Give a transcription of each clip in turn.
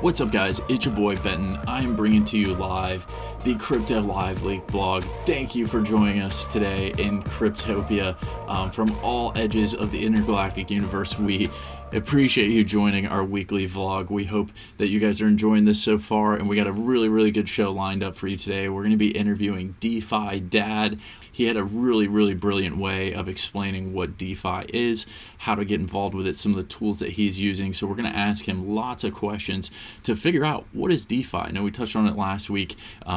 What's up, guys? It's your boy Benton. I am bringing to you live the CryptoLiveLeak Vlog. Thank you for joining us today in Cryptopia. From all edges of the intergalactic universe, we appreciate you joining our weekly vlog. We hope that you guys are enjoying this so far, and we got a really good show lined up for you today. We're going to be interviewing DeFi Dad. He had a really brilliant way of explaining what DeFi is, how to get involved with it, some of the tools that he's using. So we're going to ask him lots of questions to figure out what is DeFi. I know we touched on it last week,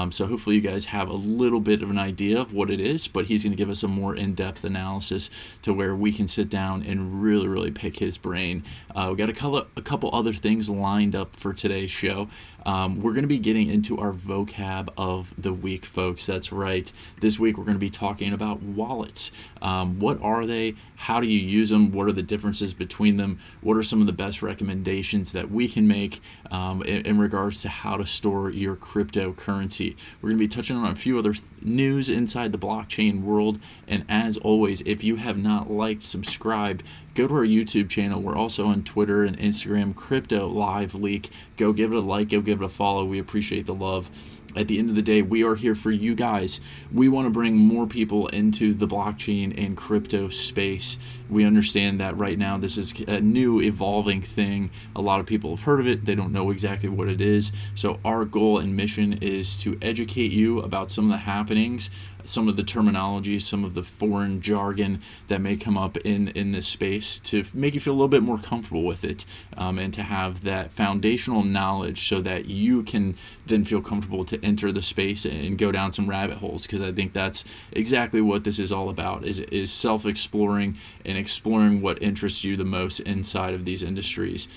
so hopefully you guys have a little bit of an idea of what it is, but he's going to give us a more in-depth analysis to where we can sit down and really pick his brain. We got a couple other things lined up for today's show. We're going to be getting into our vocab of the week, folks. That's right. This week we're going to be talking about wallets. What are they? How do you use them? What are the differences between them? What are some of the best recommendations that we can make in regards to how to store your cryptocurrency? We're going to be touching on a few other news inside the blockchain world. And as always, if you have not liked, subscribed, go to our YouTube channel. We're also on Twitter and Instagram, CryptoLiveLeak. Go give it a like, go give it a follow. We appreciate the love. At the end of the day, we are here for you guys. We want to bring more people into the blockchain and crypto space. We understand that right now this is a new evolving thing. A lot of people have heard of it. They don't know exactly what it is. So our goal and mission is to educate you about some of the happenings, some of the terminology, some of the foreign jargon that may come up in this space, to make you feel a little bit more comfortable with it, and to have that foundational knowledge so that you can then feel comfortable to enter the space and go down some rabbit holes, because I think that's exactly what this is all about, is self-exploring and exploring what interests you the most inside of these industries,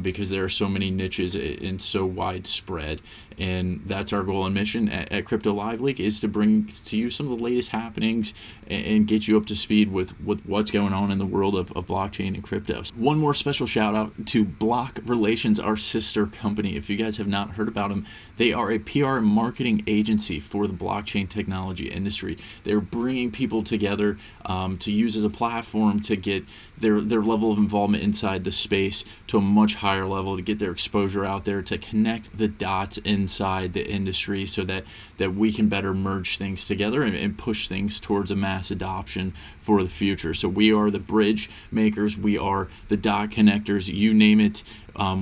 because there are so many niches and so widespread. And that's our goal and mission at CryptoLiveLeak, is to bring to you some of the latest happenings and get you up to speed with what's going on in the world of blockchain and crypto. One more special shout out to Block Relations, our sister company. If you guys have not heard about them, they are a PR and marketing agency for the blockchain technology industry. They're bringing people together to use as a platform to get their level of involvement inside the space to a much higher level, to get their exposure out there, to connect the dots inside the industry so that we can better merge things together and push things towards a mass adoption for the future. So we are the bridge makers, we are the dot connectors, you name it.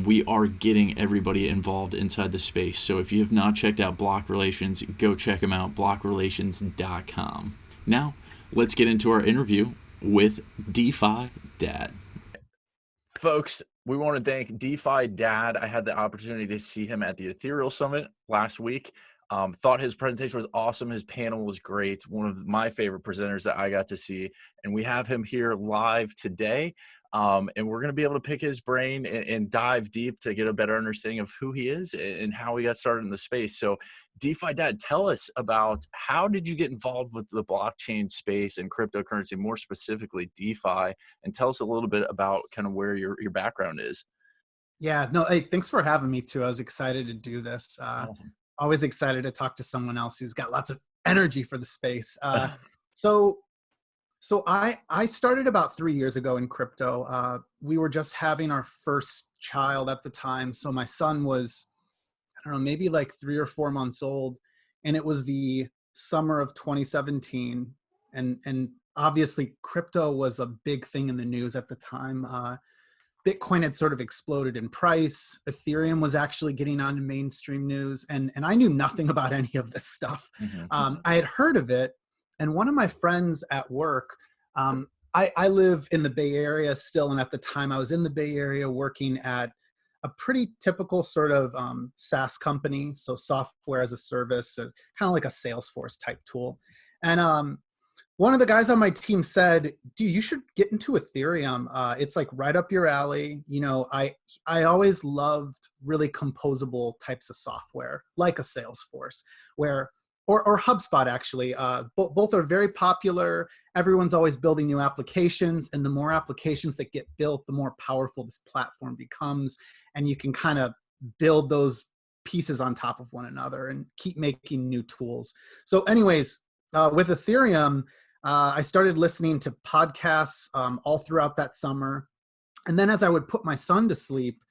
We are getting everybody involved inside the space. So if you have not checked out Block Relations, go check them out, blockrelations.com. Now, let's get into our interview with DeFi Dad. Folks, we want to thank DeFi Dad. I had the opportunity to see him at the Ethereal Summit last week. Thought his presentation was awesome. His panel was great. One of my favorite presenters that I got to see. And we have him here live today. And we're going to be able to pick his brain and dive deep to get a better understanding of who he is and how he got started in the space. So DeFi Dad, tell us about, how did you get involved with the blockchain space and cryptocurrency, more specifically DeFi, and tell us a little bit about kind of where your background is. Yeah, no, hey, thanks for having me too. I was excited to do this. Awesome. Always excited to talk to someone else who's got lots of energy for the space. So I started about 3 years ago in crypto. We were just having our first child at the time. So my son was, I don't know, maybe like 3 or 4 months old. And it was the summer of 2017. And obviously crypto was a big thing in the news at the time. Bitcoin had sort of exploded in price. Ethereum was actually getting onto mainstream news. And I knew nothing about any of this stuff. I had heard of it. And one of my friends at work, I live in the Bay Area still. And at the time I was in the Bay Area working at a pretty typical sort of SaaS company. So software as a service, so kind of like a Salesforce type tool. And one of the guys on my team said, dude, you should get into Ethereum. It's like right up your alley. You know, I always loved really composable types of software, like a Salesforce, or HubSpot actually. Both are very popular. Everyone's always building new applications, and the more applications that get built, the more powerful this platform becomes. And you can kind of build those pieces on top of one another and keep making new tools. So anyways, with Ethereum, I started listening to podcasts all throughout that summer. And then as I would put my son to sleep,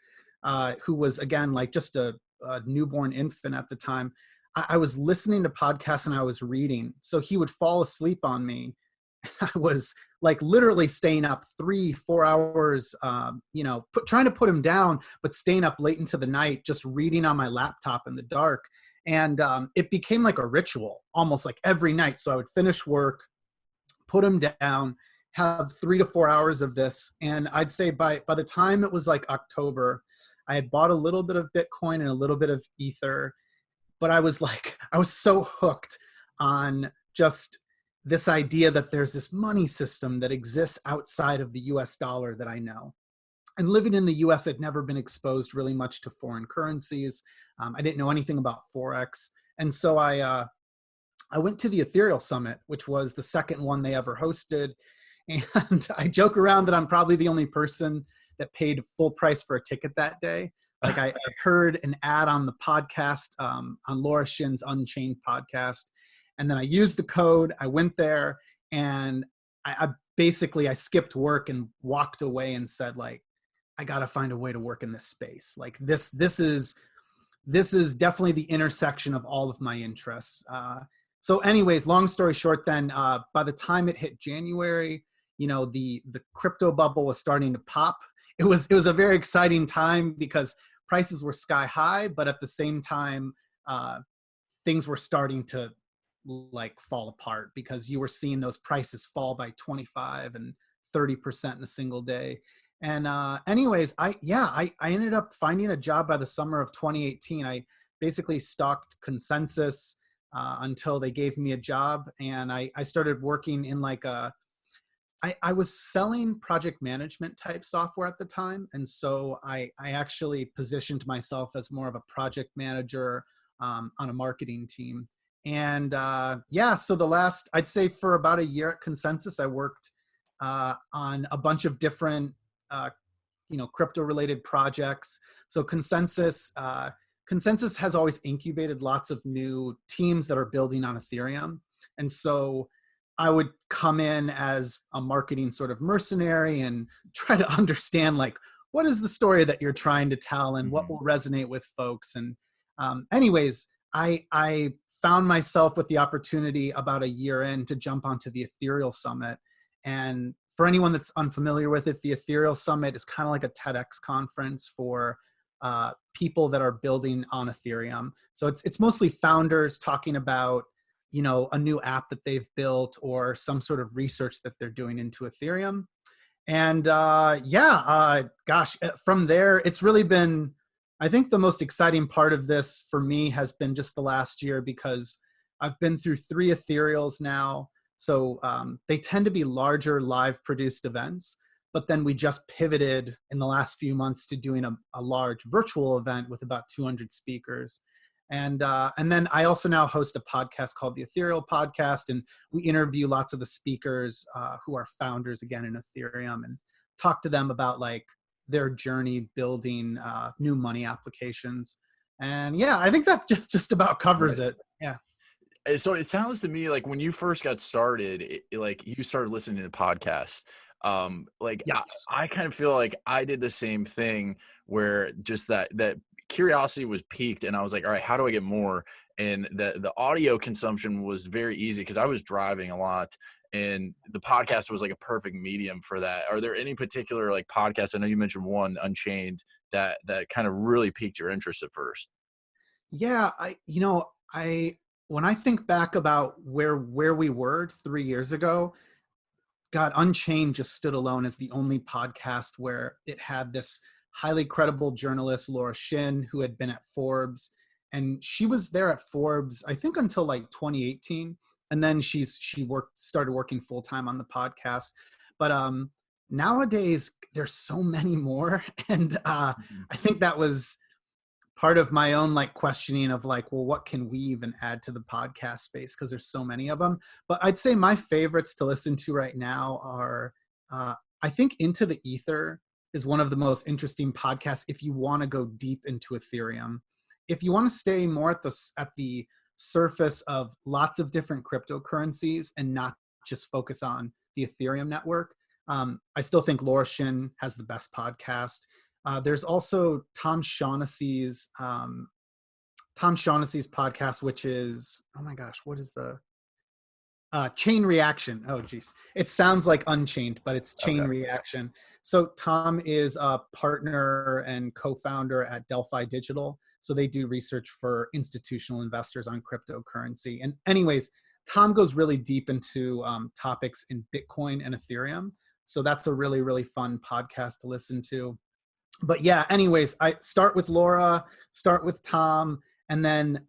who was, again, like just a newborn infant at the time. I was listening to podcasts and I was reading. So he would fall asleep on me. I was like literally staying up 3-4 hours, trying to put him down, but staying up late into the night, just reading on my laptop in the dark. And it became like a ritual, almost like every night. So I would finish work, put him down, have 3 to 4 hours of this. And I'd say by the time it was like October, I had bought a little bit of Bitcoin and a little bit of Ether, but I was so hooked on just this idea that there's this money system that exists outside of the US dollar that I know. And living in the US, I'd never been exposed really much to foreign currencies. I didn't know anything about Forex. And so I went to the Ethereal Summit, which was the second one they ever hosted. And I joke around that I'm probably the only person that paid full price for a ticket that day. Like I heard an ad on the podcast, on Laura Shin's Unchained podcast. And then I used the code, I went there, and I basically skipped work and walked away and said, like, I got to find a way to work in this space. Like this is definitely the intersection of all of my interests. So anyways, long story short then, by the time it hit January, the crypto bubble was starting to pop. It was a very exciting time because prices were sky high, but at the same time, things were starting to like fall apart because you were seeing those prices fall by 25 and 30% in a single day. And anyways, I ended up finding a job by the summer of 2018. I basically stalked Consensus until they gave me a job, and I started working in like I was selling project management type software at the time. And so I actually positioned myself as more of a project manager on a marketing team. And so I'd say for about a year at Consensus, I worked on a bunch of different, crypto related projects. So Consensus has always incubated lots of new teams that are building on Ethereum. And so I would come in as a marketing sort of mercenary and try to understand like, what is the story that you're trying to tell and what will resonate with folks. And anyways, I found myself with the opportunity about a year in to jump onto the Ethereal Summit. And for anyone that's unfamiliar with it, the Ethereal Summit is kind of like a TEDx conference for people that are building on Ethereum. So it's mostly founders talking about a new app that they've built or some sort of research that they're doing into Ethereum. And from there, it's really been, I think the most exciting part of this for me has been just the last year, because I've been through 3 Ethereals now. So they tend to be larger live produced events, but then we just pivoted in the last few months to doing a large virtual event with about 200 speakers. And then I also now host a podcast called the Ethereal Podcast, and we interview lots of the speakers who are founders again in Ethereum and talk to them about like their journey building new money applications. And yeah, I think that just about covers it. Yeah. So it sounds to me like when you first got started, like you started listening to podcasts. Yes. I kind of feel like I did the same thing, where just that curiosity was piqued, and I was like, all right, how do I get more? And the audio consumption was very easy because I was driving a lot, and the podcast was like a perfect medium for that. Are there any particular like podcasts? I know you mentioned one, Unchained, that kind of really piqued your interest at first. Yeah, when I think back about where we were 3 years ago, God, Unchained just stood alone as the only podcast where it had this highly credible journalist, Laura Shin, who had been at Forbes. And she was there at Forbes, I think, until like 2018. And then she started working full time on the podcast. But nowadays, there's so many more. And I think that was part of my own like questioning of like, well, what can we even add to the podcast space? Because there's so many of them. But I'd say my favorites to listen to right now are, I think Into the Ether is one of the most interesting podcasts if you want to go deep into Ethereum. If you want to stay more at the surface of lots of different cryptocurrencies and not just focus on the Ethereum network, I still think Laura Shin has the best podcast. There's also Tom Shaughnessy's podcast, which is, oh my gosh, what is the Chain Reaction? Oh geez, it sounds like Unchained, but it's Chain Reaction. So Tom is a partner and co-founder at Delphi Digital. So they do research for institutional investors on cryptocurrency. And anyways, Tom goes really deep into topics in Bitcoin and Ethereum. So that's a really, really fun podcast to listen to. But yeah, anyways, I start with Laura, start with Tom, and then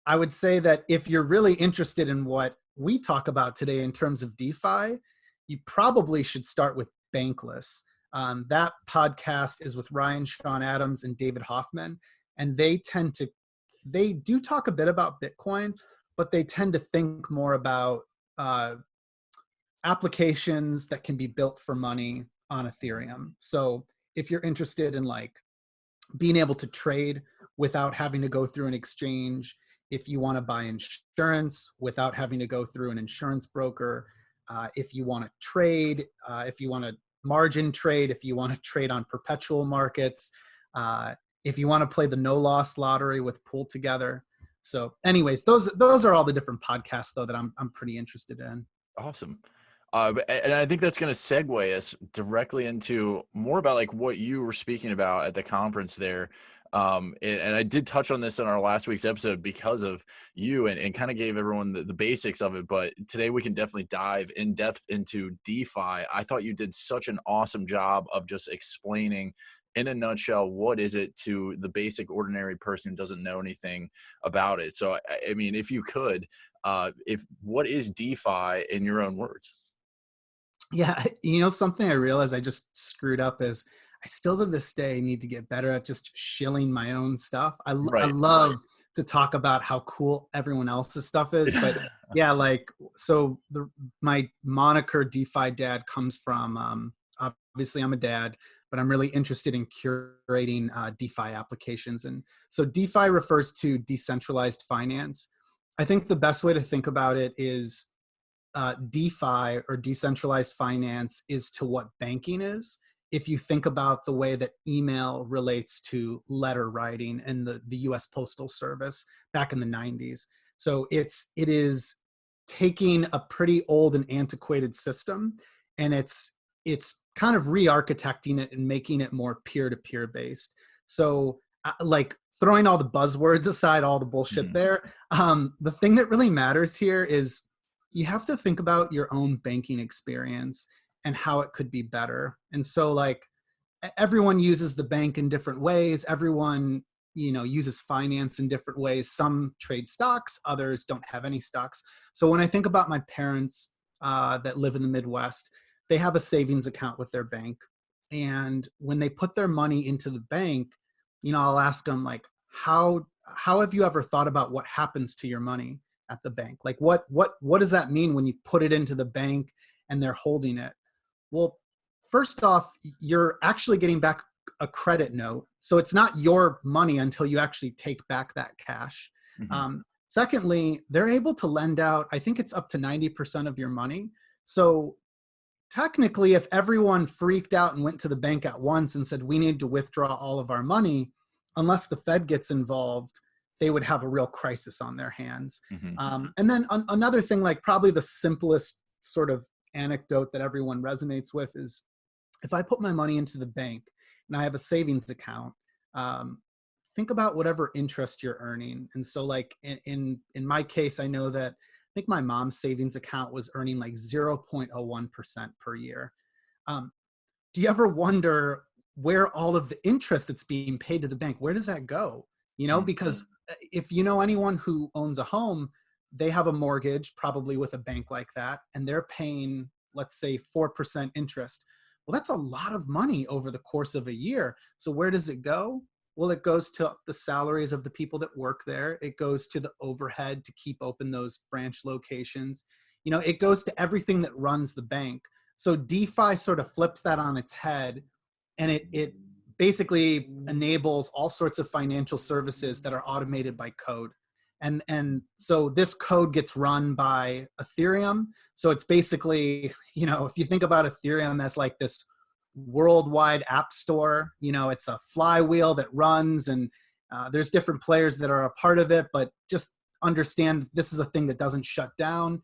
I would say that if you're really interested in what we talk about today in terms of DeFi, you probably should start with Bankless. That podcast is with Ryan Sean Adams and David Hoffman, and they do talk a bit about Bitcoin, but they tend to think more about applications that can be built for money on Ethereum. So if you're interested in like being able to trade without having to go through an exchange, if you want to buy insurance without having to go through an insurance broker, if you want to trade, if you want to margin trade, if you want to trade on perpetual markets, if you want to play the no loss lottery with Pool Together. So anyways, those are all the different podcasts though that I'm pretty interested in. Awesome. And I think that's going to segue us directly into more about like what you were speaking about at the conference there. And I did touch on this in our last week's episode because of you and kind of gave everyone the basics of it. But today we can definitely dive in depth into DeFi. I thought you did such an awesome job of just explaining in a nutshell, what is it to the basic ordinary person who doesn't know anything about it? So, I mean, if you could, what is DeFi in your own words? Yeah, something I realized I just screwed up is I still to this day need to get better at just shilling my own stuff. I love to talk about how cool everyone else's stuff is, but yeah, my moniker DeFi Dad comes from, obviously I'm a dad, but I'm really interested in curating DeFi applications. And so DeFi refers to decentralized finance. I think the best way to think about it is DeFi or decentralized finance is to what banking is. If you think about the way that email relates to letter writing and the US Postal Service back in the 90s. So it is taking a pretty old and antiquated system, and it's kind of re-architecting it and making it more peer-to-peer based. So like throwing all the buzzwords aside, all the bullshit there, the thing that really matters here is you have to think about your own banking experience and how it could be better. And so like everyone uses the bank in different ways. Everyone, uses finance in different ways. Some trade stocks, others don't have any stocks. So when I think about my parents that live in the Midwest, they have a savings account with their bank. And when they put their money into the bank, I'll ask them like, how have you ever thought about what happens to your money at the bank? Like what does that mean when you put it into the bank and they're holding it? Well, first off, you're actually getting back a credit note. So it's not your money until you actually take back that cash. Secondly, they're able to lend out, I think it's up to 90% of your money. So technically, if everyone freaked out and went to the bank at once and said, we need to withdraw all of our money, unless the Fed gets involved, they would have a real crisis on their hands. And then another thing, like probably the simplest sort of anecdote that everyone resonates with is if I put my money into the bank and I have a savings account, think about whatever interest you're earning. And so like in my case, I know that I think my mom's savings account was earning like 0.01% per year. Do you ever wonder where all of the interest that's being paid to the bank, where does that go? Because if you know anyone who owns a home, they have a mortgage probably with a bank like that, and they're paying, let's say 4% interest. Well, that's a lot of money over the course of a year. So where does it go? Well, it goes to the salaries of the people that work there. It goes to the overhead to keep open those branch locations. It goes to everything that runs the bank. So DeFi sort of flips that on its head, and it basically enables all sorts of financial services that are automated by code. And so this code gets run by Ethereum. So it's basically, if you think about Ethereum as like this worldwide app store. You know, it's a flywheel that runs, and there's different players that are a part of it, but just understand this is a thing that doesn't shut down.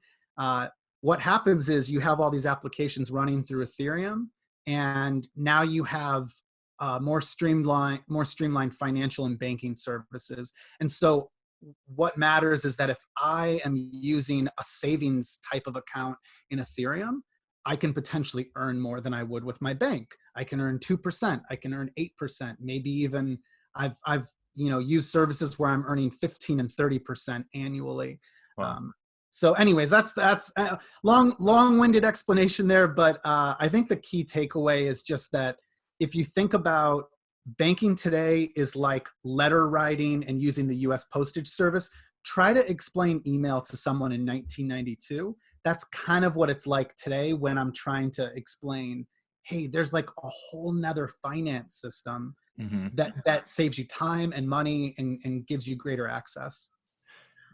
What happens is you have all these applications running through Ethereum, and now you have more streamlined financial and banking services. And so what matters is that if I am using a savings type of account in Ethereum, I can potentially earn more than I would with my bank. I can earn 2%, I can earn 8%, maybe even I've used services where I'm earning 15 and 30% annually. Wow. So anyways, that's a long-winded explanation there, but I think the key takeaway is just that if you think about banking today is like letter writing and using the US postage service, try to explain email to someone in 1992. That's kind of what it's like today when I'm trying to explain, hey, there's like a whole nother finance system that saves you time and money and gives you greater access.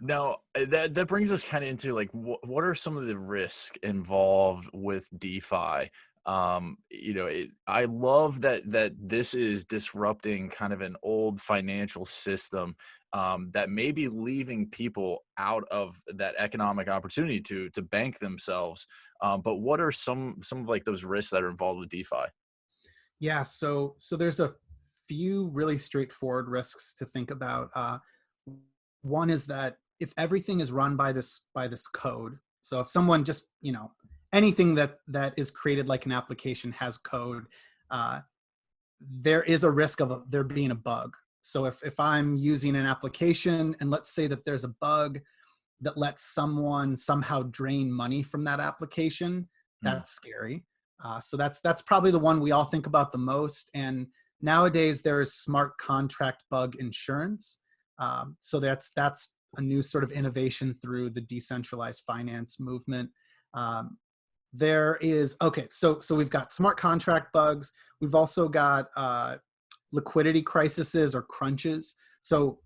Now, that brings us kind of into like, what are some of the risks involved with DeFi? I love that this is disrupting kind of an old financial system that may be leaving people out of that economic opportunity to bank themselves. But what are some of like those risks that are involved with DeFi? Yeah, so there's a few really straightforward risks to think about. One is that if everything is run by this code, so if someone just, anything that is created like an application has code, there is a risk of there being a bug. So if I'm using an application and let's say that there's a bug that lets someone somehow drain money from that application, that's scary. So that's probably the one we all think about the most. And nowadays there is smart contract bug insurance. So that's a new sort of innovation through the decentralized finance movement. There is, so we've got smart contract bugs. We've also got liquidity crises or crunches. So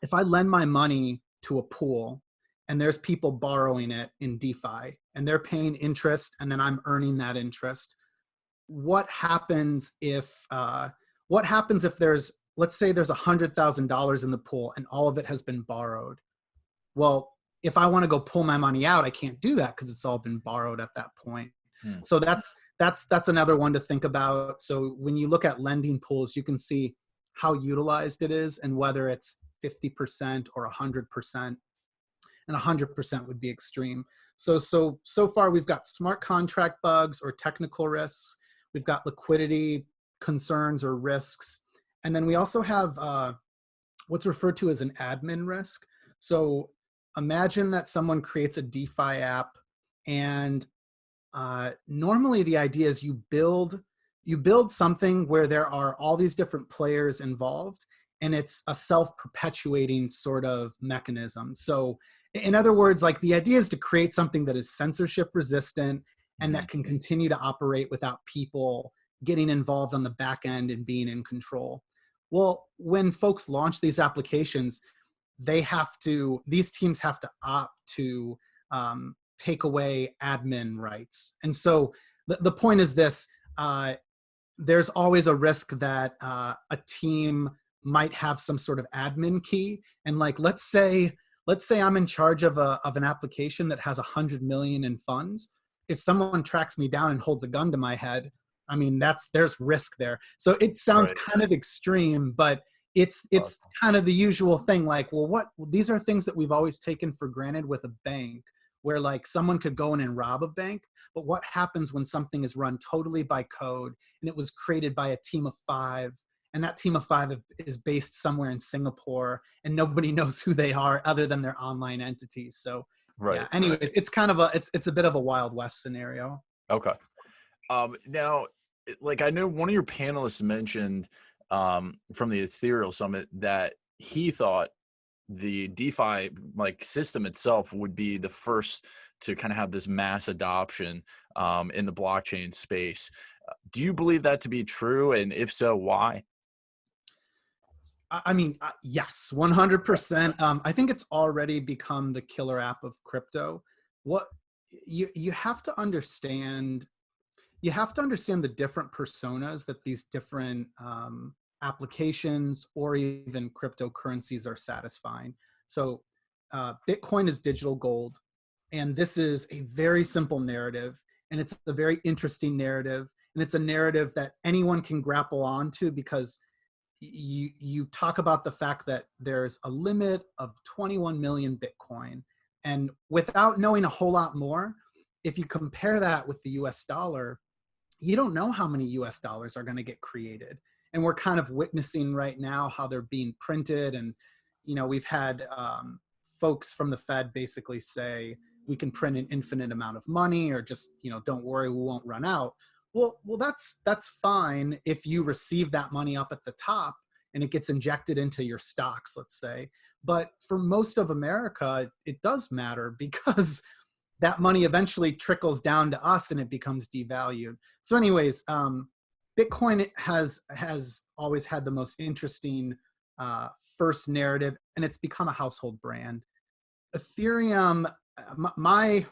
if I lend my money to a pool and there's people borrowing it in DeFi and they're paying interest and then I'm earning that interest, what happens if there's, let's say there's $100,000 in the pool and all of it has been borrowed? Well, if I want to go pull my money out, I can't do that because it's all been borrowed at that point. So that's another one to think about. So when you look at lending pools, you can see how utilized it is and whether it's 50% or 100%. And 100% would be extreme. So far we've got smart contract bugs or technical risks. We've got liquidity concerns or risks. And then we also have what's referred to as an admin risk. So imagine that someone creates a DeFi app, and normally the idea is you build something where there are all these different players involved, and it's a self-perpetuating sort of mechanism. So in other words, like the idea is to create something that is censorship resistant and that can continue to operate without people getting involved on the back end and being in control. Well, when folks launch these applications, these teams have to opt to take away admin rights. And so the point is this, there's always a risk that a team might have some sort of admin key. And like, let's say I'm in charge of an application that has 100 million in funds. If someone tracks me down and holds a gun to my head, I mean, there's risk there. So it sounds kind of extreme, but it's kind of the usual thing. Like, well, these are things that we've always taken for granted with a bank, where like someone could go in and rob a bank. But what happens when something is run totally by code and it was created by a team of 5, and that team of 5 is based somewhere in Singapore and nobody knows who they are other than their online entities. So yeah, anyways, it's kind of it's a bit of a Wild West scenario. Okay. Now, like I know one of your panelists mentioned from the Ethereal Summit that he thought the DeFi like system itself would be the first to kind of have this mass adoption in the blockchain space. Do you believe that to be true? And if so, why? I mean, yes, 100%. I think it's already become the killer app of crypto. What you have to understand you have to understand the different personas that these different applications or even cryptocurrencies are satisfying. So Bitcoin is digital gold, and this is a very simple narrative, and it's a very interesting narrative, and it's a narrative that anyone can grapple onto because you talk about the fact that there's a limit of 21 million Bitcoin. And without knowing a whole lot more, if you compare that with the US dollar, you don't know how many US dollars are going to get created. And we're kind of witnessing right now how they're being printed. And, we've had folks from the Fed basically say, we can print an infinite amount of money, or just, don't worry, we won't run out. Well, that's fine if you receive that money up at the top and it gets injected into your stocks, let's say. But for most of America, it does matter because that money eventually trickles down to us and it becomes devalued. So anyways, Bitcoin has always had the most interesting first narrative, and it's become a household brand. Ethereum, my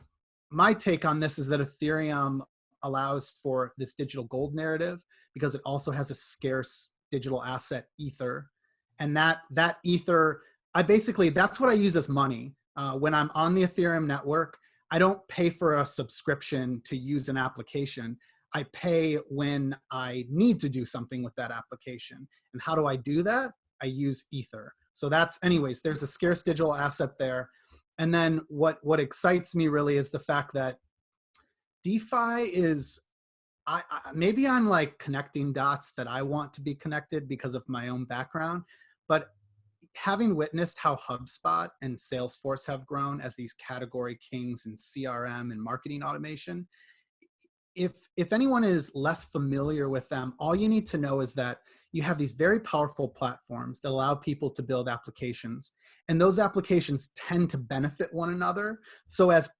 take on this is that Ethereum allows for this digital gold narrative because it also has a scarce digital asset, Ether. And that Ether, that's what I use as money. When I'm on the Ethereum network, I don't pay for a subscription to use an application. I pay when I need to do something with that application. And how do I do that? I use Ether. So there's a scarce digital asset there. And then what excites me really is the fact that DeFi is, maybe I'm like connecting dots that I want to be connected because of my own background, but having witnessed how HubSpot and Salesforce have grown as these category kings in CRM and marketing automation, if anyone is less familiar with them, all you need to know is that you have these very powerful platforms that allow people to build applications, and those applications tend to benefit one another. So as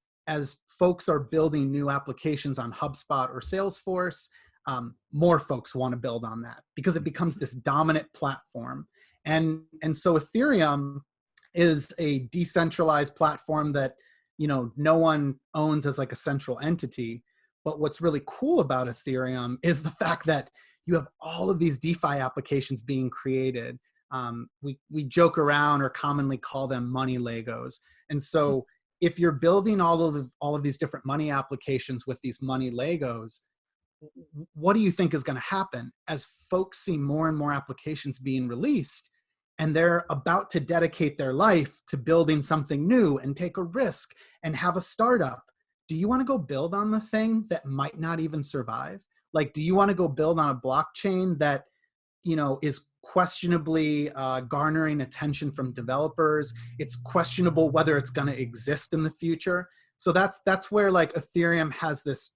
folks are building new applications on HubSpot or Salesforce, more folks want to build on that because it becomes this dominant platform. And so Ethereum is a decentralized platform that, no one owns as like a central entity. But what's really cool about Ethereum is the fact that you have all of these DeFi applications being created. We joke around or commonly call them money Legos. And so if you're building all of these different money applications with these money Legos, what do you think is going to happen as folks see more and more applications being released and they're about to dedicate their life to building something new and take a risk and have a startup? Do you want to go build on the thing that might not even survive? Like, do you want to go build on a blockchain that, is questionably garnering attention from developers? It's questionable whether it's going to exist in the future. So that's where like Ethereum has this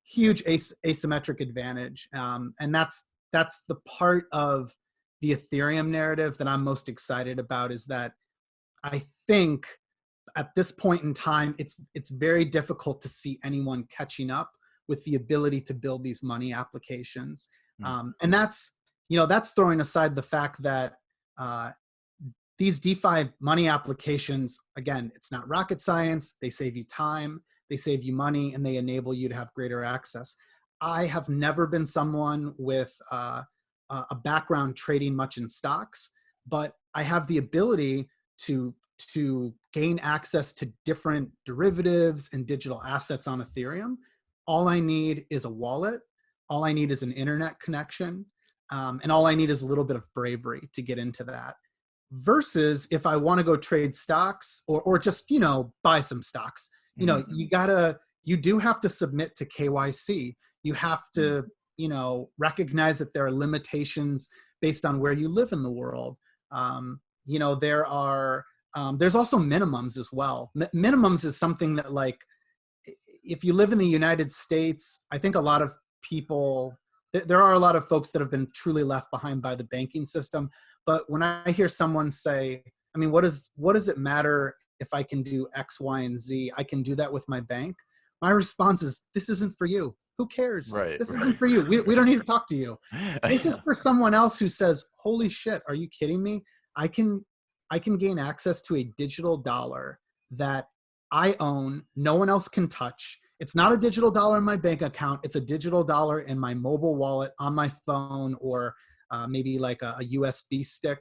huge asymmetric advantage. And that's the part of the Ethereum narrative that I'm most excited about, is that I think at this point in time, it's very difficult to see anyone catching up with the ability to build these money applications. And that's throwing aside the fact that these DeFi money applications, again, it's not rocket science. They save you time, they save you money, and they enable you to have greater access. I have never been someone with a background trading much in stocks, but I have the ability to gain access to different derivatives and digital assets on Ethereum. All I need is a wallet. All I need is an internet connection. And all I need is a little bit of bravery to get into that. Versus if I want to go trade stocks or just, buy some stocks, you do have to submit to KYC. You have to, recognize that there are limitations based on where you live in the world. There's also minimums as well. Minimums is something that, like, if you live in the United States, I think a lot of people, there are a lot of folks that have been truly left behind by the banking system. But when I hear someone say, what does it matter if I can do X, Y, and Z? I can do that with my bank. My response is, this isn't for you. Who cares? This isn't for you. We don't need to talk to you. This is for someone else who says, holy shit, are you kidding me? I can gain access to a digital dollar that I own, no one else can touch, it's not a digital dollar in my bank account. It's a digital dollar in my mobile wallet on my phone, or maybe like a USB stick,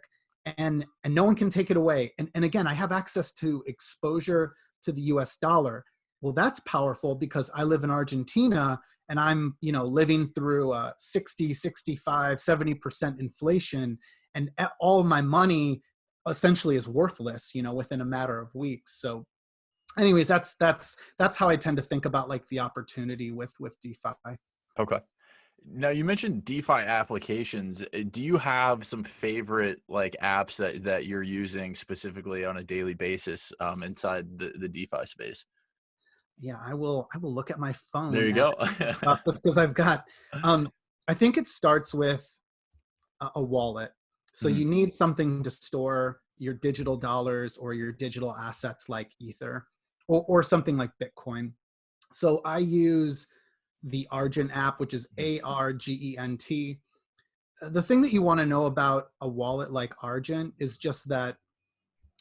and no one can take it away. And again, I have access to exposure to the US dollar. Well, that's powerful because I live in Argentina and I'm, living through 60, 65, 70% inflation, and all of my money essentially is worthless, within a matter of weeks. So anyways, that's how I tend to think about like the opportunity with DeFi. Okay. Now you mentioned DeFi applications. Do you have some favorite like apps that you're using specifically on a daily basis inside the DeFi space? Yeah, I will look at my phone. There you go. Because I've got, I think it starts with a wallet. So you need something to store your digital dollars or your digital assets like Ether or something like Bitcoin. So I use the Argent app, which is Argent. The thing that you want to know about a wallet like Argent is just that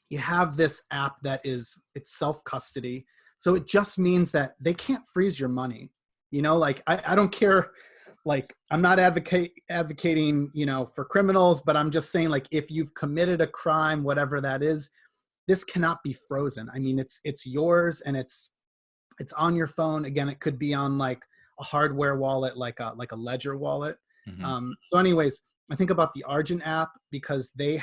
you have this app that it's self-custody. So it just means that they can't freeze your money. Like I don't care. Like I'm not advocating, for criminals, but I'm just saying, like, if you've committed a crime, whatever that is, this cannot be frozen. I mean, it's yours, and it's on your phone. Again, it could be on like a hardware wallet, like a Ledger wallet. So anyways, I think about the Argent app because they've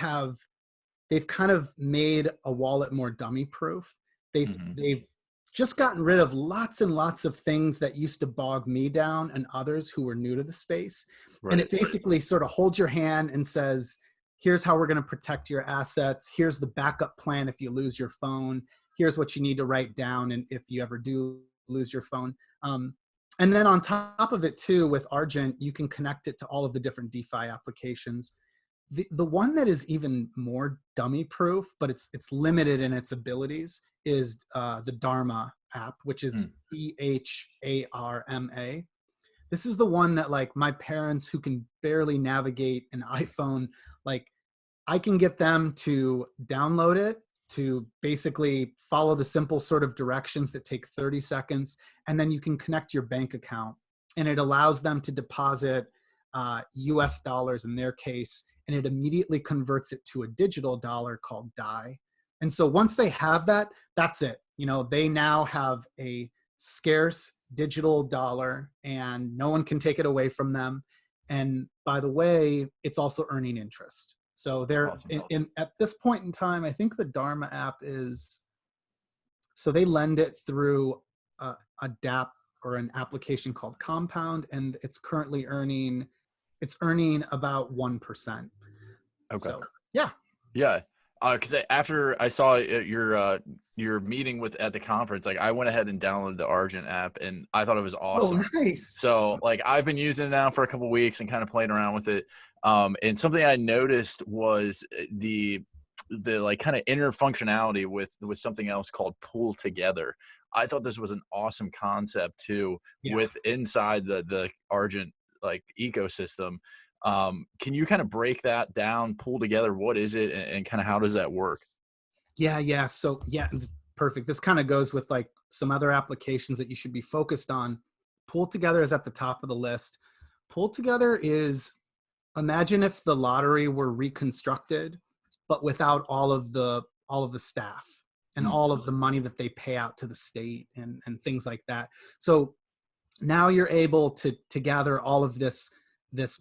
kind of made a wallet more dummy proof. They've just gotten rid of lots and lots of things that used to bog me down and others who were new to the space. Right. And it basically sort of holds your hand and says, here's how we're going to protect your assets. Here's the backup plan if you lose your phone. Here's what you need to write down, and if you ever do lose your phone. And then on top of it too, with Argent, you can connect it to all of the different DeFi applications. The one that is even more dummy proof, but it's limited in its abilities, is the Dharma app, which is DHARMA. This is the one that, like, my parents who can barely navigate an iPhone, like, I can get them to download it, to basically follow the simple sort of directions that take 30 seconds, and then you can connect your bank account, and it allows them to deposit US dollars in their case, and it immediately converts it to a digital dollar called DAI. And so once they have that, that's it. They now have a scarce digital dollar, and no one can take it away from them. And by the way, it's also earning interest. So they're awesome. At this point in time, I think the Dharma app so they lend it through a DApp or an application called Compound, and it's currently earning about 1%. Okay. So, yeah. Yeah. Because after I saw your meeting at the conference, like, I went ahead and downloaded the Argent app, and I thought it was awesome. Oh, nice. So, like, I've been using it now for a couple of weeks and kind of playing around with it. And something I noticed was the like kind of inner functionality with something else called Pull Together. I thought this was an awesome concept too, with inside the Argent like ecosystem. Can you kind of break that down, Pull Together? What is it, and kind of how does that work? Yeah. So perfect. This kind of goes with like some other applications that you should be focused on. Pull Together is at the top of the list. Pull Together is, imagine if the lottery were reconstructed, but without all of the staff and all of the money that they pay out to the state and things like that. So now you're able to gather all of this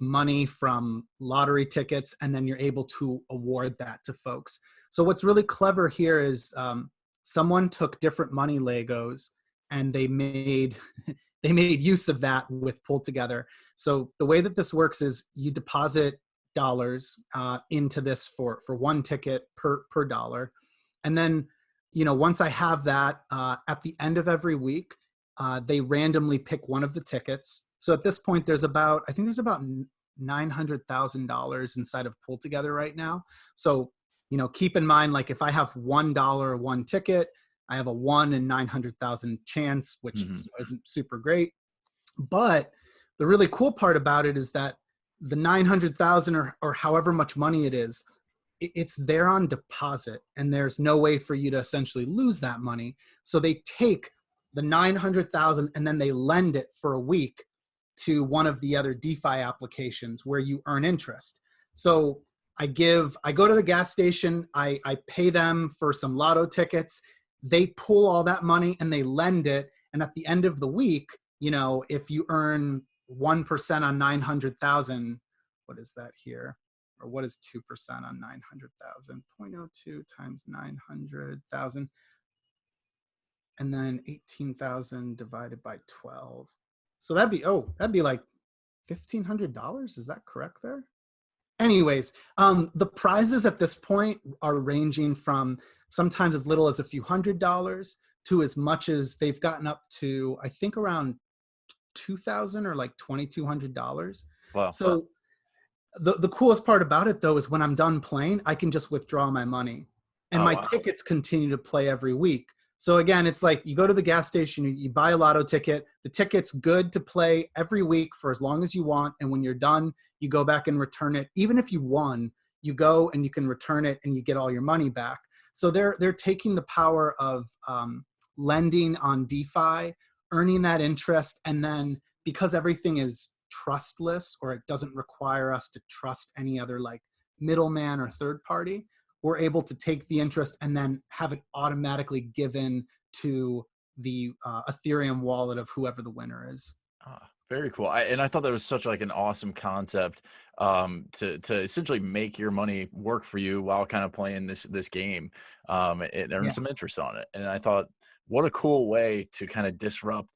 money from lottery tickets, and then you're able to award that to folks. So what's really clever here is someone took different money Legos and they made use of that with Pull Together. So the way that this works is you deposit dollars into this for one ticket per dollar. And then, once I have that, at the end of every week, they randomly pick one of the tickets. So at this point, there's about $900,000 inside of Pull Together right now. So, keep in mind, like, if I have $1 one ticket, I have a 1 in 900,000 chance, which isn't super great. But the really cool part about it is that the 900,000 or however much money it is, it's there on deposit, and there's no way for you to essentially lose that money. So they take the 900,000, and then they lend it for a week to one of the other DeFi applications where you earn interest. So I go to the gas station, I pay them for some lotto tickets, they pull all that money and they lend it. And at the end of the week, you know, if you earn 1% on 900,000, what is that here? Or what is 2% on 900,000? 0.02 times 900,000. And then 18,000 divided by 12. So that'd be like $1,500. Is that correct there? Anyways, the prizes at this point are ranging from sometimes as little as a few $100s to as much as they've gotten up to, I think, around $2,000 or like $2,200. Wow. So the coolest part about it, though, is when I'm done playing, I can just withdraw my money, and my tickets continue to play every week. So again, it's like you go to the gas station, you buy a lotto ticket, the ticket's good to play every week for as long as you want. And when you're done, you go back and return it. Even if you won, you go and you can return it and you get all your money back. So they're taking the power of lending on DeFi, earning that interest. And then because everything is trustless, or it doesn't require us to trust any other like middleman or third party, we're able to take the interest and then have it automatically given to the Ethereum wallet of whoever the winner is. Very cool. And I thought that was such like an awesome concept to essentially make your money work for you while kind of playing this game and earn some interest on it. And I thought, what a cool way to kind of disrupt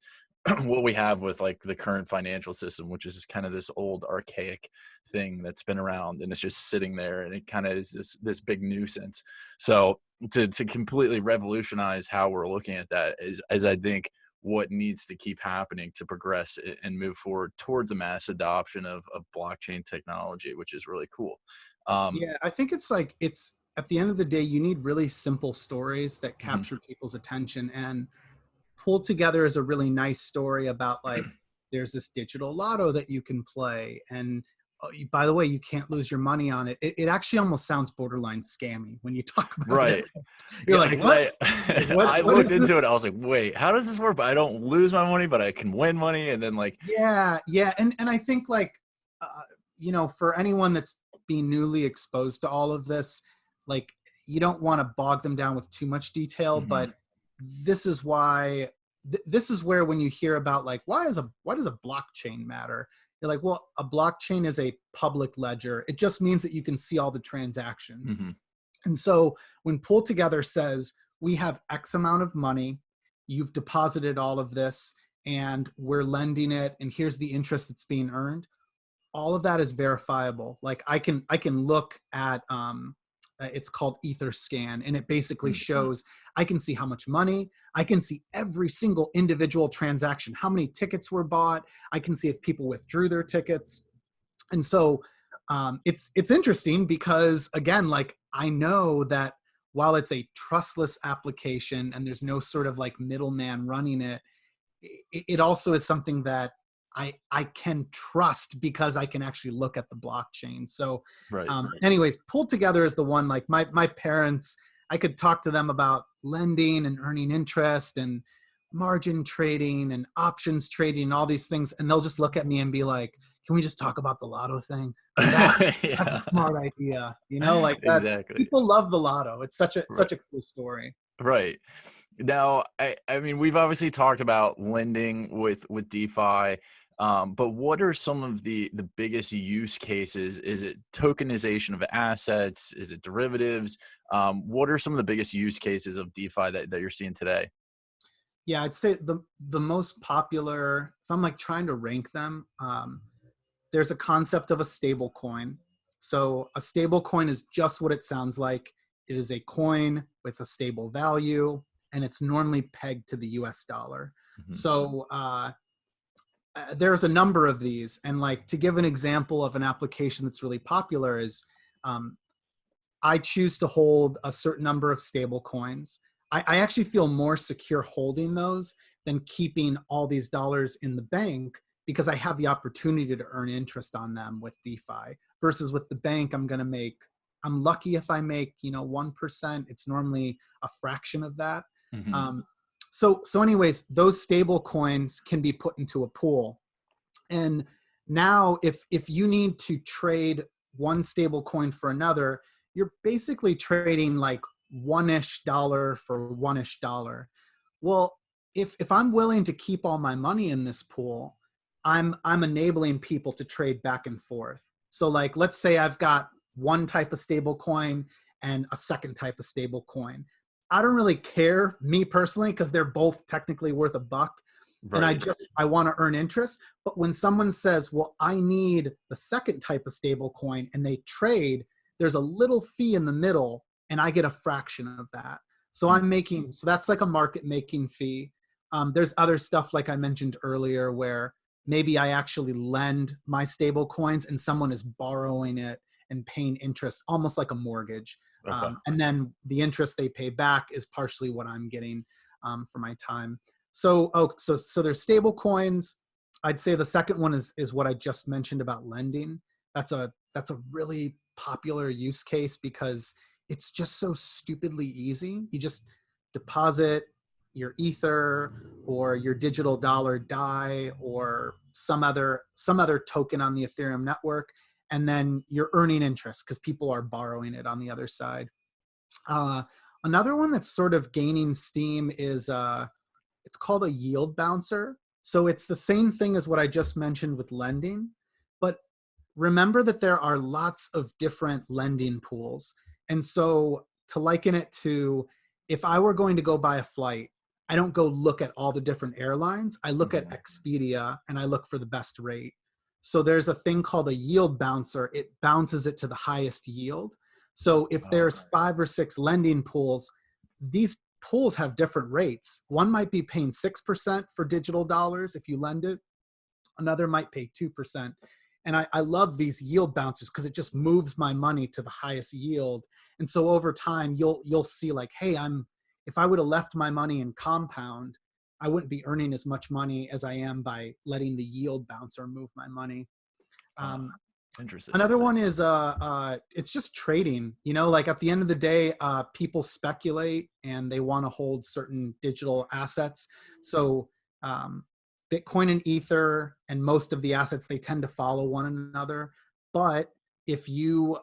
what we have with like the current financial system, which is kind of this old archaic thing that's been around and it's just sitting there, and it kind of is this big nuisance. So to completely revolutionize how we're looking at that is I think what needs to keep happening to progress and move forward towards a mass adoption of blockchain technology, which is really cool. Yeah, I think it's at the end of the day, you need really simple stories that capture people's attention. And Pulled Together is a really nice story about like, there's this digital lotto that you can play. And by the way, you can't lose your money on it. It actually almost sounds borderline scammy when you talk about it. You're like, what? I looked into it. I was like, wait, how does this work? But I don't lose my money, but I can win money. And then like, yeah. And I think like, you know, for anyone that's being newly exposed to all of this, like you don't want to bog them down with too much detail, but this is why, this is where when you hear about like, why does a blockchain matter? You're like, well, a blockchain is a public ledger. It just means that you can see all the transactions. And so when Pulled Together says, we have X amount of money, you've deposited all of this, and we're lending it, and here's the interest that's being earned, all of that is verifiable. Like I can look at, it's called Etherscan, and it basically shows, I can see how much money, I can see every single individual transaction, how many tickets were bought, I can see if people withdrew their tickets. And so it's interesting because, again, like I know that while it's a trustless application and there's no sort of like middleman running it, it also is something that I can trust because I can actually look at the blockchain. So anyways, Pulled Together is the one, like my parents, I could talk to them about lending and earning interest and margin trading and options trading and all these things. And they'll just look at me and be like, can we just talk about the lotto thing? That's a smart idea. You know, like that. Exactly. People love the lotto. It's such a cool story. Right. Now, I mean, we've obviously talked about lending with DeFi. But what are some of the biggest use cases? Is it tokenization of assets? Is it derivatives? What are some of the biggest use cases of DeFi that you're seeing today? Yeah, I'd say the most popular, if I'm like trying to rank them, there's a concept of a stable coin. So a stable coin is just what it sounds like. It is a coin with a stable value, and it's normally pegged to the US dollar. So there's a number of these, and like to give an example of an application that's really popular is I choose to hold a certain number of stable coins. I actually feel more secure holding those than keeping all these dollars in the bank because I have the opportunity to earn interest on them with DeFi versus with the bank. I'm lucky if I make, 1%. It's normally a fraction of that. So anyways, those stable coins can be put into a pool. And now if you need to trade one stable coin for another, you're basically trading like $1-ish for $1-ish. Well, if I'm willing to keep all my money in this pool, I'm enabling people to trade back and forth. So like, let's say I've got one type of stable coin and a second type of stable coin. I don't really care, me personally, because they're both technically worth $1. Right. And I want to earn interest. But when someone says, well, I need the second type of stable coin, and they trade, there's a little fee in the middle and I get a fraction of that. So so that's like a market making fee. There's other stuff like I mentioned earlier where maybe I actually lend my stable coins and someone is borrowing it and paying interest, almost like a mortgage. Okay. And then the interest they pay back is partially what I'm getting for my time. So there's stable coins. I'd say the second one is what I just mentioned about lending. That's a really popular use case because it's just so stupidly easy. You just deposit your Ether or your digital dollar DAI or some other token on the Ethereum network, and then you're earning interest because people are borrowing it on the other side. Another one that's sort of gaining steam is it's called a yield bouncer. So it's the same thing as what I just mentioned with lending, but remember that there are lots of different lending pools. And so to liken it to, if I were going to go buy a flight, I don't go look at all the different airlines. I look at Expedia and I look for the best rate. So there's a thing called a yield bouncer. It bounces it to the highest yield. So if there's 5 or 6 lending pools, these pools have different rates. One might be paying 6% for digital dollars if you lend it. Another might pay 2%. And I love these yield bouncers because it just moves my money to the highest yield. And so over time, you'll see like, hey, if I would have left my money in Compound, I wouldn't be earning as much money as I am by letting the yield bouncer move my money. Interesting. Another one is it's just trading. You know, like at the end of the day, people speculate and they want to hold certain digital assets. So Bitcoin and Ether and most of the assets, they tend to follow one another. But if you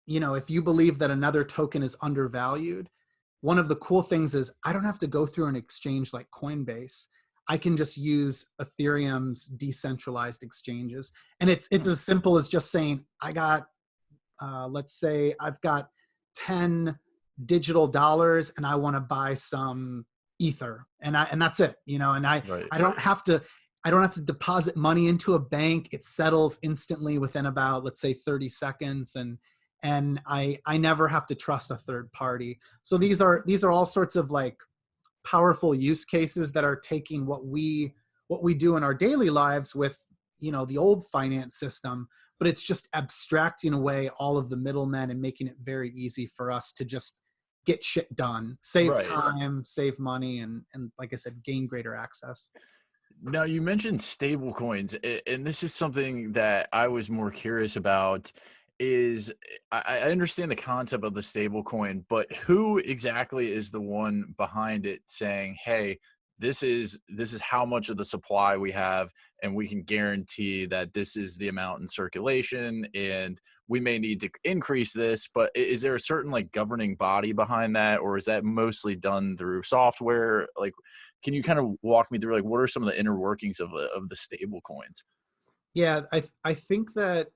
if you believe that another token is undervalued, one of the cool things is I don't have to go through an exchange like Coinbase. I can just use Ethereum's decentralized exchanges. And it's as simple as just saying, I got, let's say I've got 10 digital dollars and I want to buy some Ether, and that's it, and I don't have to deposit money into a bank. It settles instantly within about, let's say, 30 seconds. And I never have to trust a third party. So these are all sorts of like powerful use cases that are taking what we do in our daily lives with, the old finance system, but it's just abstracting away all of the middlemen and making it very easy for us to just get shit done, save time, save money, and like I said, gain greater access. Now, you mentioned stable coins, and this is something that I was more curious about. Is I understand the concept of the stable coin, but who exactly is the one behind it saying, hey, this is how much of the supply we have, and we can guarantee that this is the amount in circulation, and we may need to increase this, but is there a certain like governing body behind that, or is that mostly done through software? Like, can you kind of walk me through like what are some of the inner workings of the stable coins? Yeah, I think that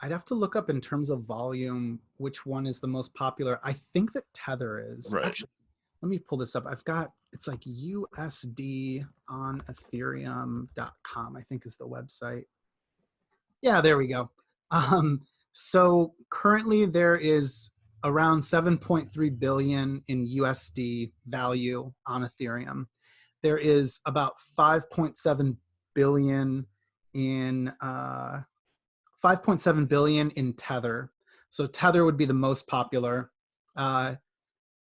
I'd have to look up in terms of volume which one is the most popular. I think that Tether is. Right. Actually, let me pull this up. It's like USD on Ethereum.com, I think is the website. Yeah, there we go. So currently there is around 7.3 billion in USD value on Ethereum. There is about 5.7 billion in 5.7 billion in Tether. So Tether would be the most popular.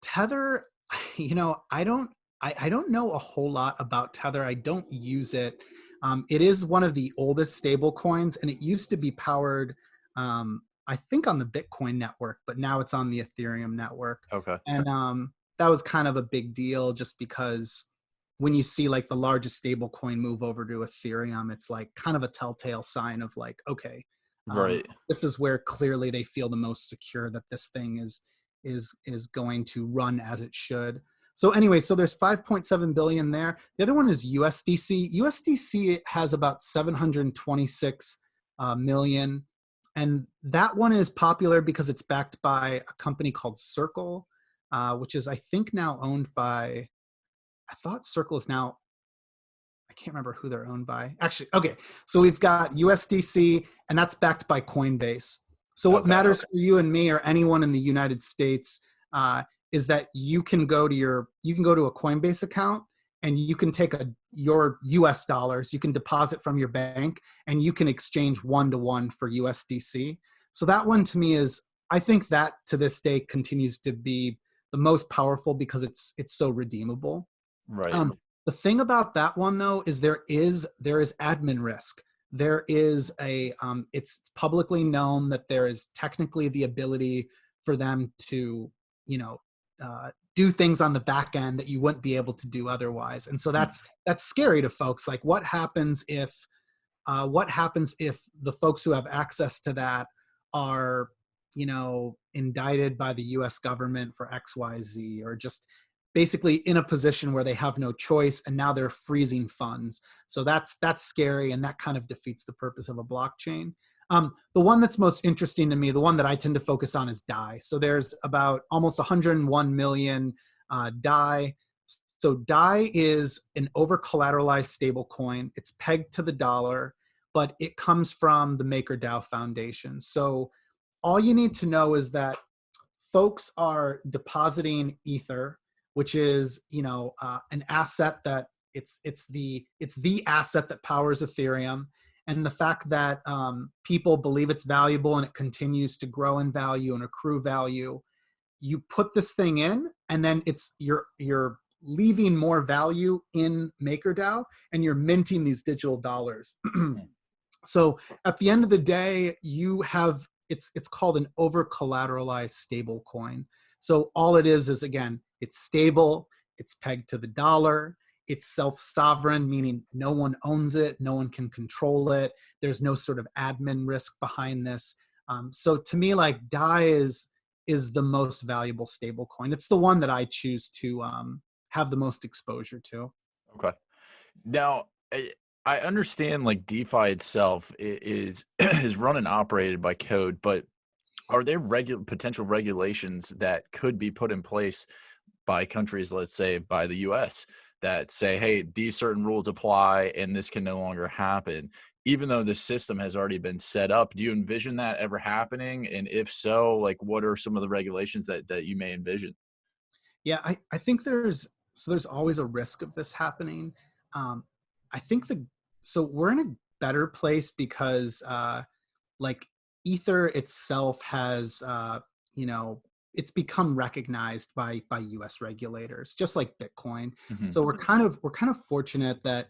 Tether, I don't know a whole lot about Tether. I don't use it. It is one of the oldest stable coins, and it used to be powered, I think, on the Bitcoin network, but now it's on the Ethereum network. Okay. And that was kind of a big deal, just because when you see like the largest stable coin move over to Ethereum, it's like kind of a telltale sign of like, okay, Right. this is where clearly they feel the most secure that this thing is going to run as it should. So anyway, so there's 5.7 billion there. The other one is USDC. USDC has about 726 million. And that one is popular because it's backed by a company called Circle, which is, I think, now owned by, I thought Circle is now, I can't remember who they're owned by. Actually, okay. So we've got USDC, and that's backed by Coinbase. So what matters for you and me or anyone in the United States is that you can go to a Coinbase account, and you can take your US dollars, you can deposit from your bank, and you can exchange 1-to-1 for USDC. So that one to me is, I think that to this day continues to be the most powerful because it's so redeemable. Right. The thing about that one though is there is admin risk. There is it's publicly known that there is technically the ability for them to, do things on the back end that you wouldn't be able to do otherwise. And so that's scary to folks. Like what happens if the folks who have access to that are, indicted by the US government for XYZ, or just basically in a position where they have no choice and now they're freezing funds. So that's scary, and that kind of defeats the purpose of a blockchain. The one that's most interesting to me, the one that I tend to focus on, is DAI. So there's about almost 101 million DAI. So DAI is an over-collateralized stable coin. It's pegged to the dollar, but it comes from the MakerDAO Foundation. So all you need to know is that folks are depositing Ether, which is an asset that it's the asset that powers Ethereum. And the fact that people believe it's valuable and it continues to grow in value and accrue value, you put this thing in, and then you're leaving more value in MakerDAO, and you're minting these digital dollars. So at the end of the day, you have it's called an over collateralized stable coin. So all it is again, it's stable, it's pegged to the dollar. It's self-sovereign, meaning no one owns it, no one can control it. There's no sort of admin risk behind this. So to me, like DAI is the most valuable stable coin. It's the one that I choose to have the most exposure to. Okay. Now, I understand like DeFi itself is run and operated by code, but are there potential regulations that could be put in place by countries, let's say by the US, that say, hey, these certain rules apply and this can no longer happen, even though the system has already been set up? Do you envision that ever happening? And if so, like what are some of the regulations that you may envision? Yeah, I think there's always a risk of this happening. I think so we're in a better place because like Ether itself has, it's become recognized by US regulators, just like Bitcoin. Mm-hmm. So we're kind of fortunate that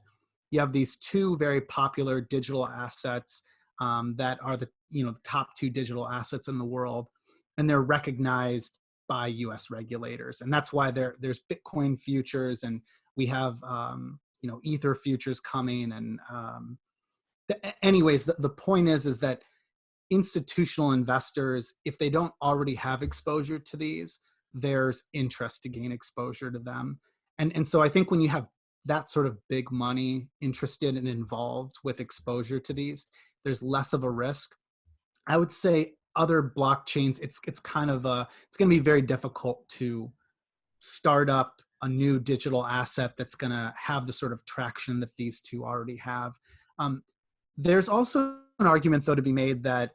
you have these two very popular digital assets that are the top two digital assets in the world, and they're recognized by US regulators. And that's why there's Bitcoin futures, and we have Ether futures coming. And anyways, the point is that institutional investors, if they don't already have exposure to these, there's interest to gain exposure to them. And so I think when you have that sort of big money interested and involved with exposure to these, there's less of a risk. I would say other blockchains, it's kind of it's going to be very difficult to start up a new digital asset that's going to have the sort of traction that these two already have. There's also an argument though to be made that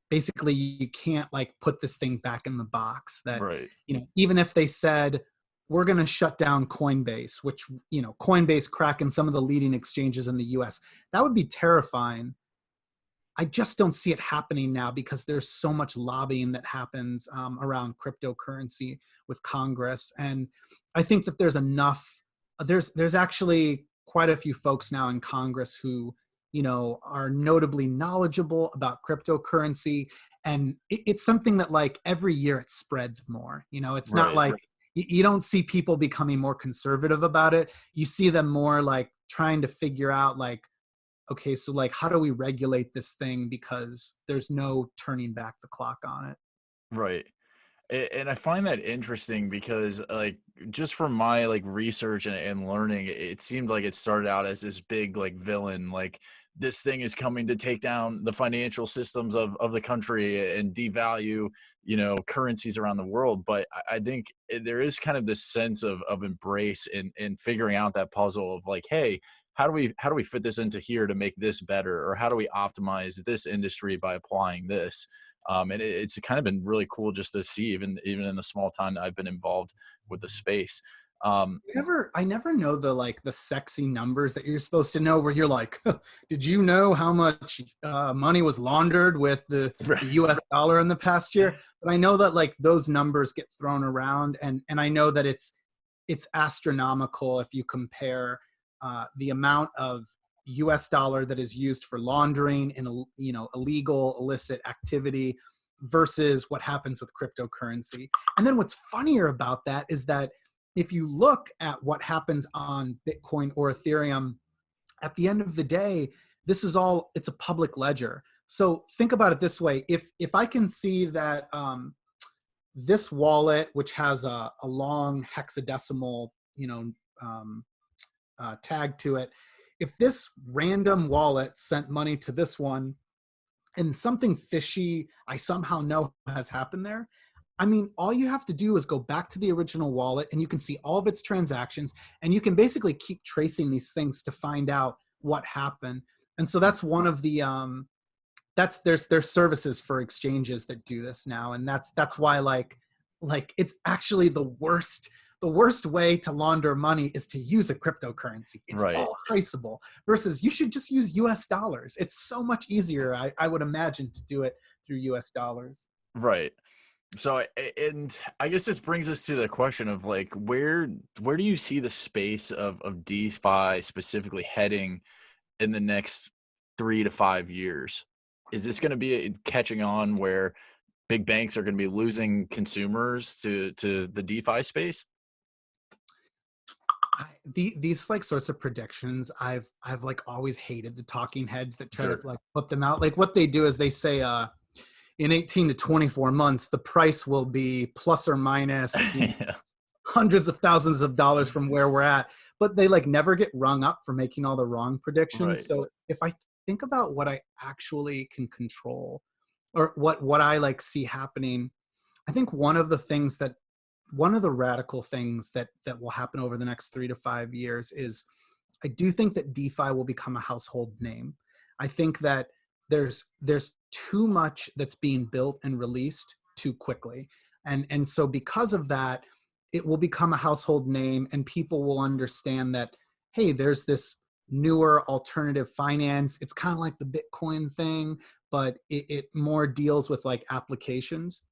basically you can't like put this thing back in the box, that Right. Even if they said we're going to shut down Coinbase, which Coinbase cracking some of the leading exchanges in the US, that would be terrifying. I just don't see it happening now because there's so much lobbying that happens around cryptocurrency with Congress. And I think that there's actually quite a few folks now in Congress who, are notably knowledgeable about cryptocurrency. And it's something that like every year it spreads more. It's not like, you don't see people becoming more conservative about it. You see them more like trying to figure out like, okay, so like, how do we regulate this thing? Because there's no turning back the clock on it. Right. And I find that interesting because like just from my like research and learning, it seemed like it started out as this big like villain, like this thing is coming to take down the financial systems of the country and devalue, you know, currencies around the world. But I think there is kind of this sense of embrace in figuring out that puzzle of like, hey, how do we fit this into here to make this better, or how do we optimize this industry by applying this? And it's kind of been really cool just to see, even in the small time that I've been involved with the space. I never know the sexy numbers that you're supposed to know, where you're like, did you know how much money was laundered with the US dollar in the past year? But I know that like those numbers get thrown around, and I know that it's astronomical if you compare the amount of US dollar that is used for laundering and, you know, illegal, illicit activity versus what happens with cryptocurrency. And then what's funnier about that is that if you look at what happens on Bitcoin or Ethereum, at the end of the day, it's a public ledger. So think about it this way. If I can see that this wallet, which has a long hexadecimal, you know, tag to it, if this random wallet sent money to this one and something fishy I somehow know has happened there, I mean, all you have to do is go back to the original wallet and you can see all of its transactions, and you can basically keep tracing these things to find out what happened. And so that's one of the there's services for exchanges that do this now, and that's why like it's actually the worst way to launder money is to use a cryptocurrency. It's all traceable, versus you should just use US dollars. It's so much easier, I would imagine, to do it through US dollars. Right. So, and I guess this brings us to the question of like, where do you see the space of DeFi specifically heading in the next 3 to 5 years? Is this going to be catching on where big banks are going to be losing consumers to the DeFi space? These like sorts of predictions, I've like always hated the talking heads that try to like put them out. Like what they do is they say, in 18 to 24 months, the price will be plus or minus hundreds of thousands of dollars from where we're at. But they like never get rung up for making all the wrong predictions. Right. So if I think about what I actually can control, or what I like see happening, I think one of the radical things that will happen over the next 3 to 5 years is, I do think that DeFi will become a household name. I think that there's too much that's being built and released too quickly. And so because of that, it will become a household name, and people will understand that, hey, there's this newer alternative finance. It's kind of like the Bitcoin thing, but it more deals with like applications.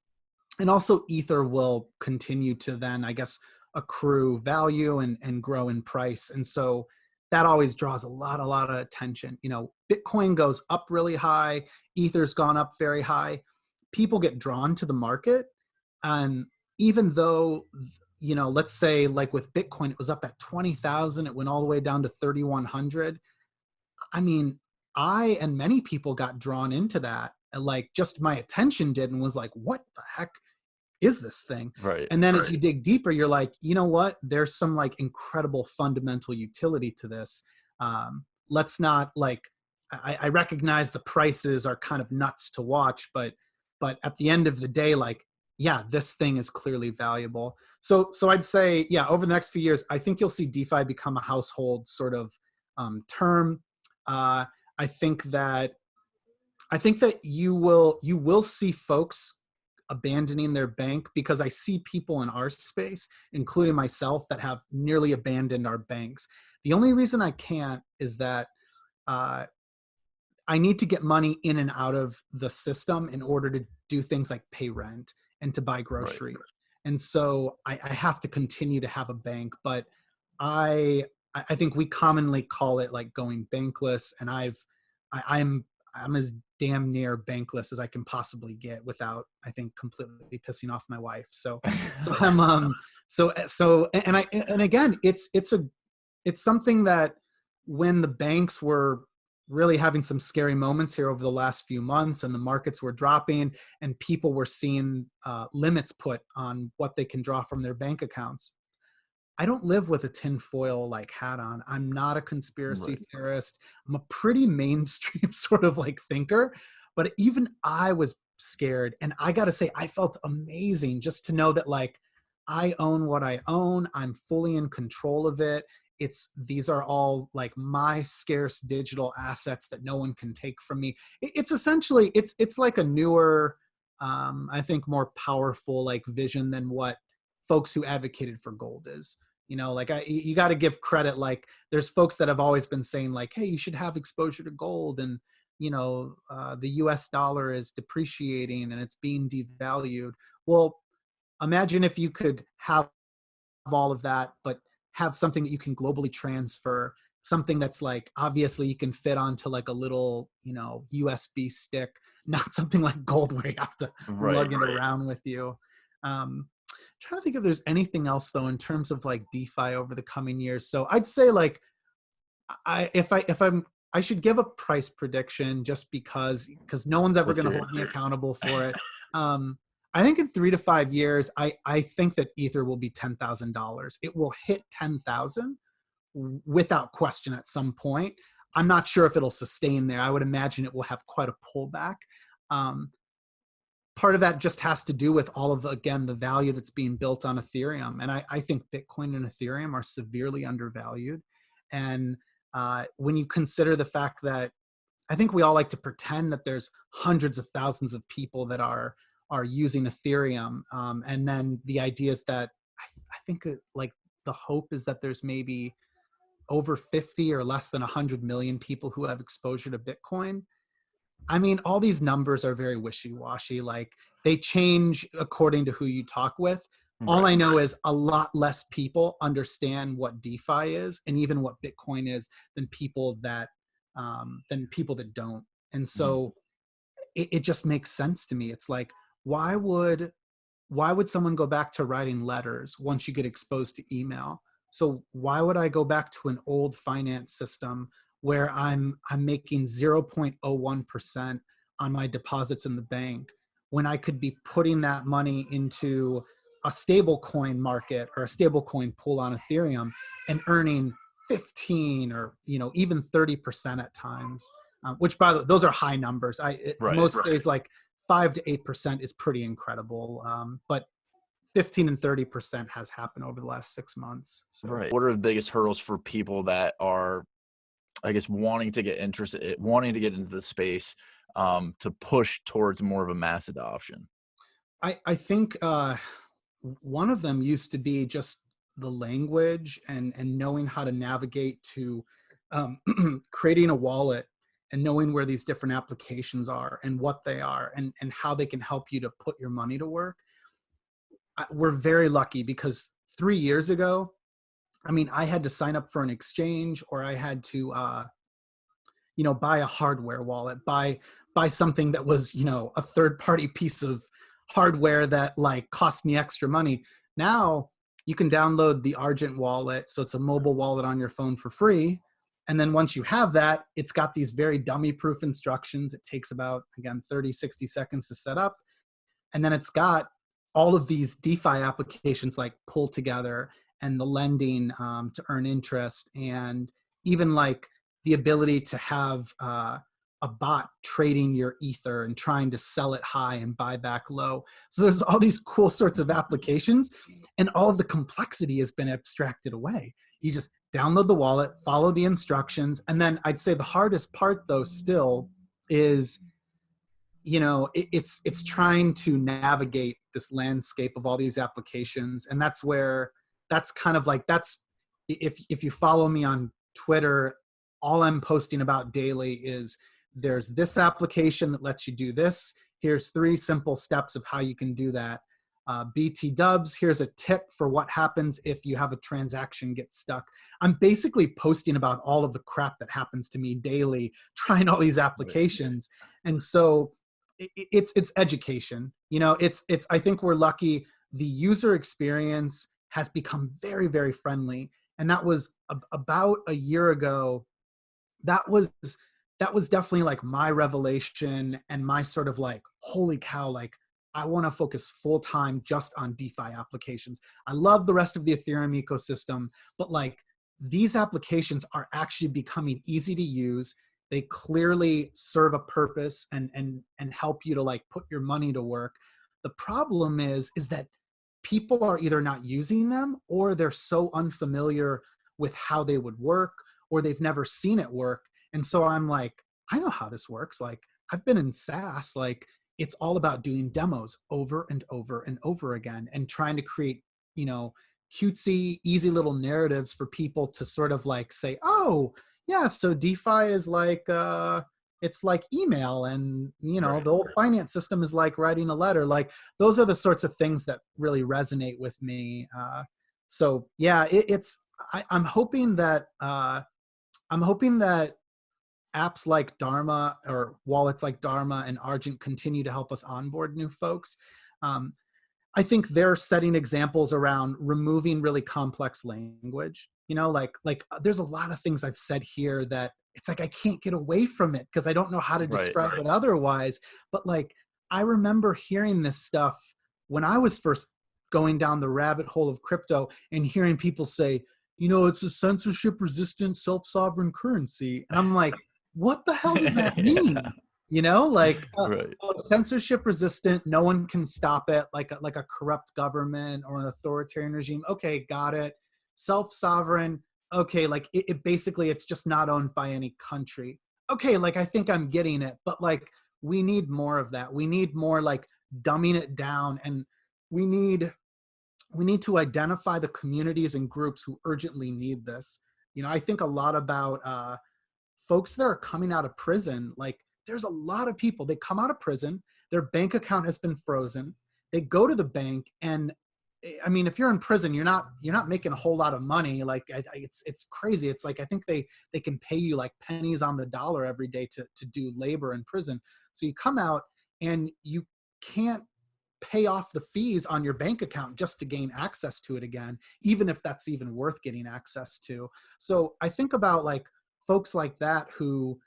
And also Ether will continue to then, I guess, accrue value and grow in price. And so that always draws a lot of attention. You know, Bitcoin goes up really high, Ether's gone up very high. People get drawn to the market. And even though, you know, let's say like with Bitcoin, it was up at 20,000, it went all the way down to 3,100. I mean, I and many people got drawn into that. And like just my attention did, and was like, what the heck is this thing? Right. And then as you dig deeper, you're like, you know what? There's some like incredible fundamental utility to this. Let's not like, I recognize the prices are kind of nuts to watch, but at the end of the day, like, yeah, this thing is clearly valuable. So I'd say, yeah, over the next few years, I think you'll see DeFi become a household sort of term. I think that you will see folks abandoning their bank, because I see people in our space, including myself, that have nearly abandoned our banks. The only reason I can't is that I need to get money in and out of the system in order to do things like pay rent and to buy groceries. Right. And so I have to continue to have a bank, but I think we commonly call it like going bankless. And I'm as damn near bankless as I can possibly get without, I think, completely pissing off my wife. So I'm and again, it's something that when the banks were really having some scary moments here over the last few months and the markets were dropping and people were seeing limits put on what they can draw from their bank accounts. I don't live with a tinfoil like hat on. I'm not a conspiracy theorist. I'm a pretty mainstream sort of like thinker, but even I was scared. And I got to say, I felt amazing just to know that like I own what I own. I'm fully in control of it. These are all like my scarce digital assets that no one can take from me. It's essentially, it's like a newer, I think more powerful like vision than what folks who advocated for gold is. You know, like you got to give credit. Like there's folks that have always been saying like, hey, you should have exposure to gold. And, you know, the US dollar is depreciating and it's being devalued. Well, imagine if you could have all of that, but have something that you can globally transfer, something that's like, obviously you can fit onto like a little, you know, USB stick, not something like gold where you have to lug it around with you. Trying to think if there's anything else though in terms of like DeFi over the coming years. So I'd say like I should give a price prediction just because no one's ever going to hold me accountable for it. I think in 3 to 5 years, I think that Ether will be $10,000. It will hit 10,000 without question at some point. I'm not sure if it'll sustain there. I would imagine it will have quite a pullback. Part of that just has to do with all of, again, the value that's being built on Ethereum. And I think Bitcoin and Ethereum are severely undervalued. And when you consider the fact that I think we all like to pretend that there's hundreds of thousands of people that are using Ethereum. And then the idea is that I think that like the hope is that there's maybe over 50 or less than 100 million people who have exposure to Bitcoin. I mean, all these numbers are very wishy-washy. Like they change according to who you talk with. All I know is a lot less people understand what DeFi is and even what Bitcoin is than people that don't. And so it just makes sense to me. It's like, why would someone go back to writing letters once you get exposed to email? So why would I go back to an old finance system where I'm making 0.01% on my deposits in the bank when I could be putting that money into a stable coin market or a stable coin pool on Ethereum and earning 15 or, you know, even 30% at times, which by the way, those are high numbers. Most days like 5 to 8% is pretty incredible. But 15 and 30% has happened over the last 6 months. So. Right. What are the biggest hurdles for people that are, I guess, wanting to get into the space to push towards more of a mass adoption? I think one of them used to be just the language and knowing how to navigate to creating a wallet and knowing where these different applications are and what they are and how they can help you to put your money to work. We're very lucky because 3 years ago, I mean, I had to sign up for an exchange or I had to, buy a hardware wallet, buy something that was, a third-party piece of hardware that like cost me extra money. Now you can download the Argent wallet. So it's a mobile wallet on your phone for free. And then once you have that, it's got these very dummy-proof instructions. It takes about, again, 30, 60 seconds to set up. And then it's got all of these DeFi applications like pull together and the lending to earn interest and even like the ability to have a bot trading your ether and trying to sell it high and buy back low. So there's all these cool sorts of applications and all of the complexity has been abstracted away. You just download the wallet, follow the instructions. And then I'd say the hardest part though still is, it's trying to navigate this landscape of all these applications. And that's if you follow me on Twitter, all I'm posting about daily is there's this application that lets you do this. Here's 3 simple steps of how you can do that. BT dubs, here's a tip for what happens if you have a transaction get stuck. I'm basically posting about all of the crap that happens to me daily, trying all these applications. And so it's education. You know, it's I think we're lucky. The user experience has become very, very friendly. And that was about a year ago. That was definitely like my revelation and my sort of like, holy cow, like I want to focus full time just on DeFi applications. I love the rest of the Ethereum ecosystem, but like these applications are actually becoming easy to use. They clearly serve a purpose and help you to like put your money to work. The problem is that people are either not using them or they're so unfamiliar with how they would work, or they've never seen it work. And so I'm like, I know how this works. Like I've been in SaaS, like it's all about doing demos over and over and over again and trying to create, you know, cutesy, easy little narratives for people to sort of like say, oh yeah, so DeFi is like, it's like email, and you know, the old finance system is like writing a letter. Like those are the sorts of things that really resonate with me. So yeah, I'm hoping that apps like Dharma or wallets like Dharma and Argent continue to help us onboard new folks. I think they're setting examples around removing really complex language. You know, like there's a lot of things I've said here that it's like I can't get away from it because I don't know how to describe it otherwise. But like I remember hearing this stuff when I was first going down the rabbit hole of crypto and hearing people say, you know, it's a censorship-resistant, self-sovereign currency. And I'm like, what the hell does that mean? Yeah. You know, like censorship-resistant, no one can stop it, like a corrupt government or an authoritarian regime. Okay, got it. Self-sovereign, okay, like it basically, it's just not owned by any country. Okay, like I think I'm getting it, but like we need more of that. We need more like dumbing it down, and we need to identify the communities and groups who urgently need this. You know, I think a lot about folks that are coming out of prison. Like there's a lot of people, they come out of prison, their bank account has been frozen. They go to the bank, and I mean, if you're in prison, you're not making a whole lot of money. Like it's crazy. It's like, I think they can pay you like pennies on the dollar every day to do labor in prison. So you come out and you can't pay off the fees on your bank account just to gain access to it again, even if that's even worth getting access to. So I think about like folks like that who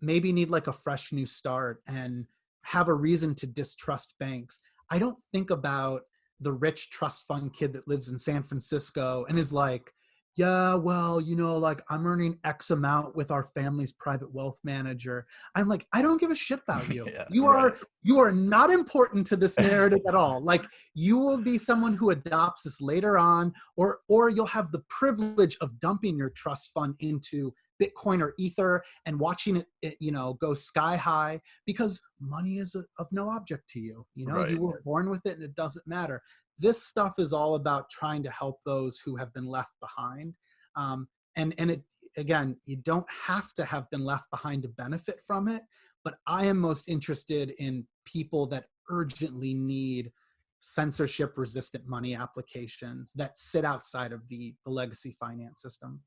maybe need like a fresh new start and have a reason to distrust banks. I don't think about the rich trust fund kid that lives in San Francisco and is like, yeah, well, you know, like I'm earning X amount with our family's private wealth manager. I'm like, I don't give a shit about you. You are not important to this narrative at all. Like you will be someone who adopts this later on, or you'll have the privilege of dumping your trust fund into Bitcoin or Ether and watching it you know, go sky high because money is of no object to you. You know, you were born with it and it doesn't matter. This stuff is all about trying to help those who have been left behind. And it, again, you don't have to have been left behind to benefit from it, but I am most interested in people that urgently need censorship resistant money applications that sit outside of the legacy finance system.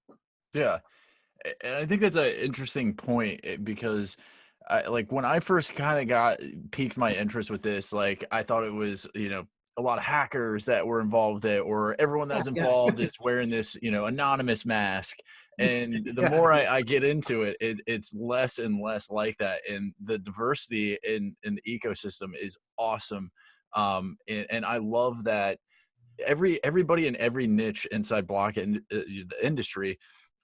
Yeah. And I think that's an interesting point because like when I first kind of piqued my interest with this, like I thought it was, you know, a lot of hackers that were involved there, or everyone that's involved is wearing this, you know, anonymous mask. And the more I get into it, it's less and less like that. And the diversity in the ecosystem is awesome. And I love that everybody in every niche inside the industry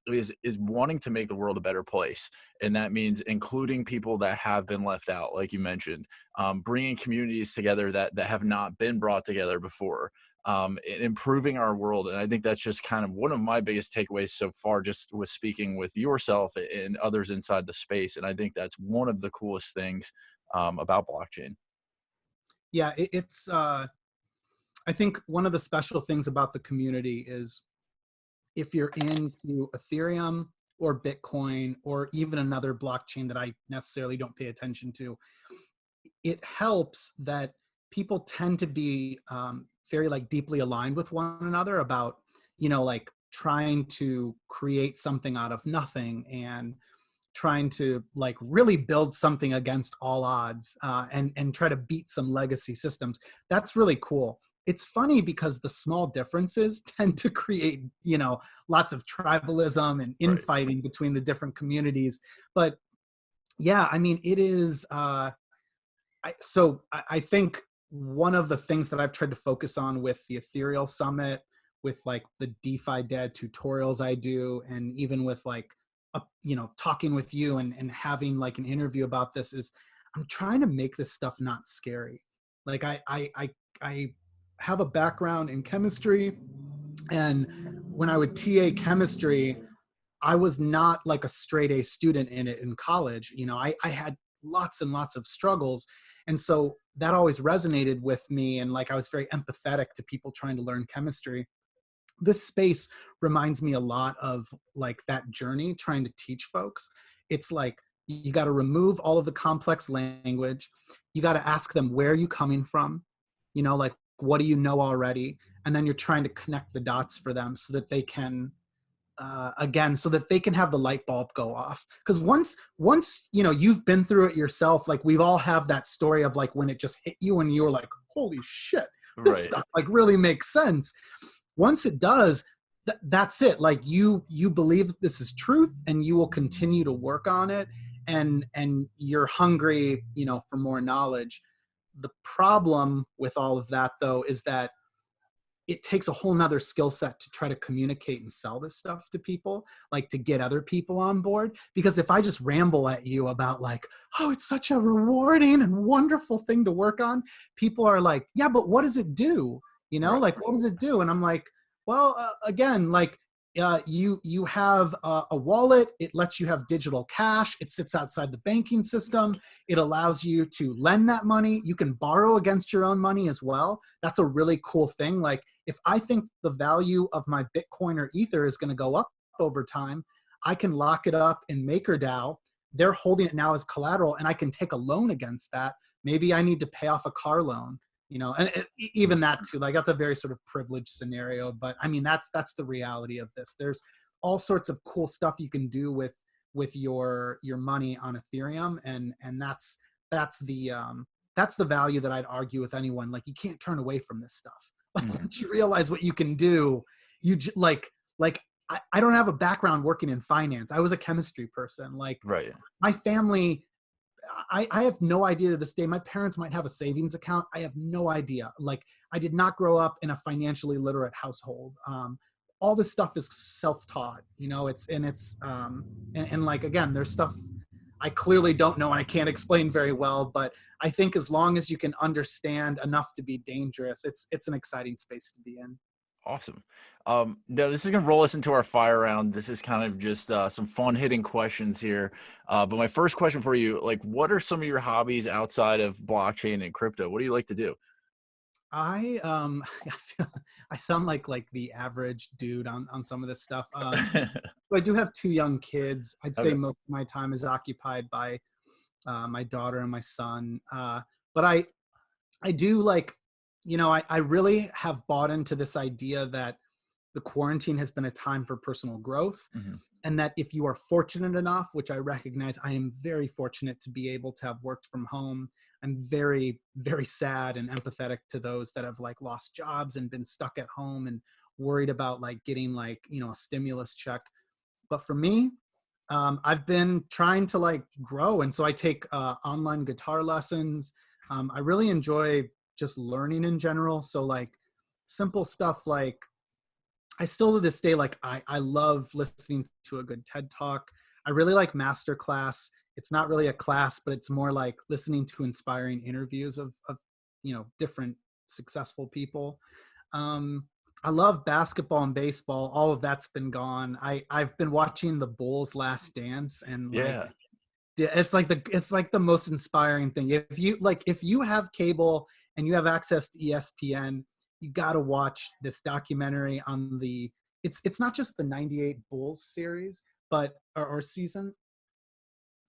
is wanting to make the world a better place. And that means including people that have been left out, like you mentioned, bringing communities together that have not been brought together before, improving our world. And I think that's just kind of one of my biggest takeaways so far, just with speaking with yourself and others inside the space. And I think that's one of the coolest things about blockchain. Yeah, it's I think one of the special things about the community is if you're into Ethereum or Bitcoin or even another blockchain that I necessarily don't pay attention to, it helps that people tend to be very like deeply aligned with one another about, like trying to create something out of nothing and trying to like really build something against all odds, and try to beat some legacy systems. That's really cool. It's funny because the small differences tend to create, lots of tribalism and infighting between the different communities. But yeah, I mean, it is, I think one of the things that I've tried to focus on with the Ethereal Summit, with like the DeFi Dad tutorials I do, and even with like, talking with you and having like an interview about this, is I'm trying to make this stuff not scary. Like I have a background in chemistry, and when I would TA chemistry, I was not like a straight A student in it in college. I had lots and lots of struggles. And so that always resonated with me. And like, I was very empathetic to people trying to learn chemistry. This space reminds me a lot of like that journey trying to teach folks. It's like, you got to remove all of the complex language. You got to ask them, where are you coming from? Like, what do you know already? And then you're trying to connect the dots for them so that they can, so that they can have the light bulb go off. Because once you've been through it yourself, like we've all have that story of like when it just hit you and you were like, holy shit, this stuff like really makes sense. Once it does, that's it. Like you believe that this is truth, and you will continue to work on it, and you're hungry, for more knowledge. The problem with all of that though is that it takes a whole nother skill set to try to communicate and sell this stuff to people, like to get other people on board. Because if I just ramble at you about like, oh, it's such a rewarding and wonderful thing to work on, people are like, yeah, but what does it do? Like, what does it do? And I'm like, well, again, like, you have a wallet. It lets you have digital cash. It sits outside the banking system. It allows you to lend that money. You can borrow against your own money as well. That's a really cool thing. Like, if I think the value of my Bitcoin or Ether is going to go up over time, I can lock it up in MakerDAO. They're holding it now as collateral, and I can take a loan against that. Maybe I need to pay off a car loan. And even that too, like that's a very sort of privileged scenario, but I mean, that's the reality of this. There's all sorts of cool stuff you can do with your money on Ethereum. And that's the value that I'd argue with anyone. Like, you can't turn away from this stuff. Like, once you realize what you can do, I don't have a background working in finance. I was a chemistry person. Like, my family, I have no idea to this day. My parents might have a savings account. I have no idea. Like, I did not grow up in a financially literate household. All this stuff is self-taught, and like, again, there's stuff I clearly don't know and I can't explain very well, but I think as long as you can understand enough to be dangerous, it's an exciting space to be in. Awesome. Now this is going to roll us into our fire round. This is kind of just some fun hitting questions here. But my first question for you, like, what are some of your hobbies outside of blockchain and crypto? What do you like to do? I feel I sound like the average dude on some of this stuff. So I do have 2 young kids. I'd say most of my time is occupied by my daughter and my son. But I do like, I really have bought into this idea that the quarantine has been a time for personal growth. And that if you are fortunate enough, which I recognize I am very fortunate to be able to have worked from home, I'm very, very sad and empathetic to those that have like lost jobs and been stuck at home and worried about like getting like, a stimulus check. But for me, I've been trying to like grow. And so I take online guitar lessons. I really enjoy just learning in general. So like simple stuff, like I still to this day, like I love listening to a good TED Talk. I really like masterclass. It's not really a class, but it's more like listening to inspiring interviews of different successful people. I love basketball and baseball. All of that's been gone. I've been watching the Bulls' Last Dance, and like, it's like the most inspiring thing. If you have cable and you have access to ESPN, you got to watch this documentary on it's not just the 98 Bulls series, but or season.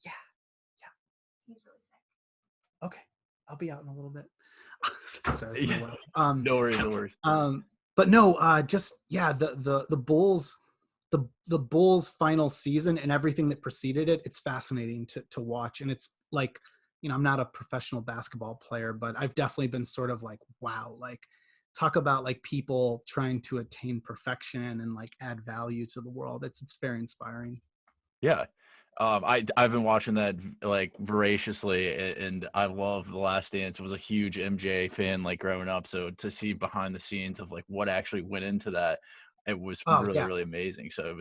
Yeah. He's really sick. Okay. I'll be out in a little bit. So there's no way. No worries, no worries. But no, just yeah, the Bulls, the Bulls' final season and everything that preceded it. It's fascinating to watch, and it's like, you know, I'm not a professional basketball player, but I've definitely been sort of like, wow, like talk about like people trying to attain perfection and like add value to the world. It's very inspiring. Yeah. I've been watching that like voraciously, and I love The Last Dance. I was a huge MJ fan like growing up, so to see behind the scenes of like what actually went into that, it was Oh really yeah, really amazing. So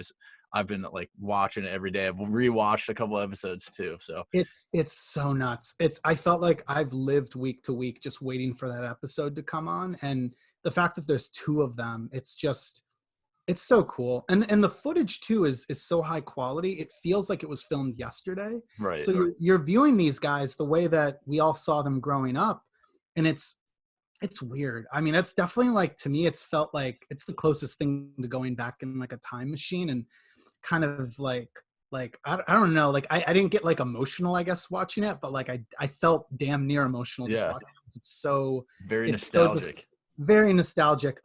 I've been like watching it every day. I've rewatched a couple episodes too. So it's so nuts. I felt like I've lived week to week just waiting for that episode to come on, and the fact that there's two of them, it's so cool. And the footage too is so high quality. It feels like it was filmed yesterday. right. So you're viewing these guys the way that we all saw them growing up, and it's weird. I mean, it's definitely like, to me, it's felt like it's the closest thing to going back in like a time machine, and kind of like I don't know, like I didn't get like emotional, I guess, watching it, but like I felt damn near emotional just Yeah. watching it. It's so Very it's so nostalgic. very nostalgic.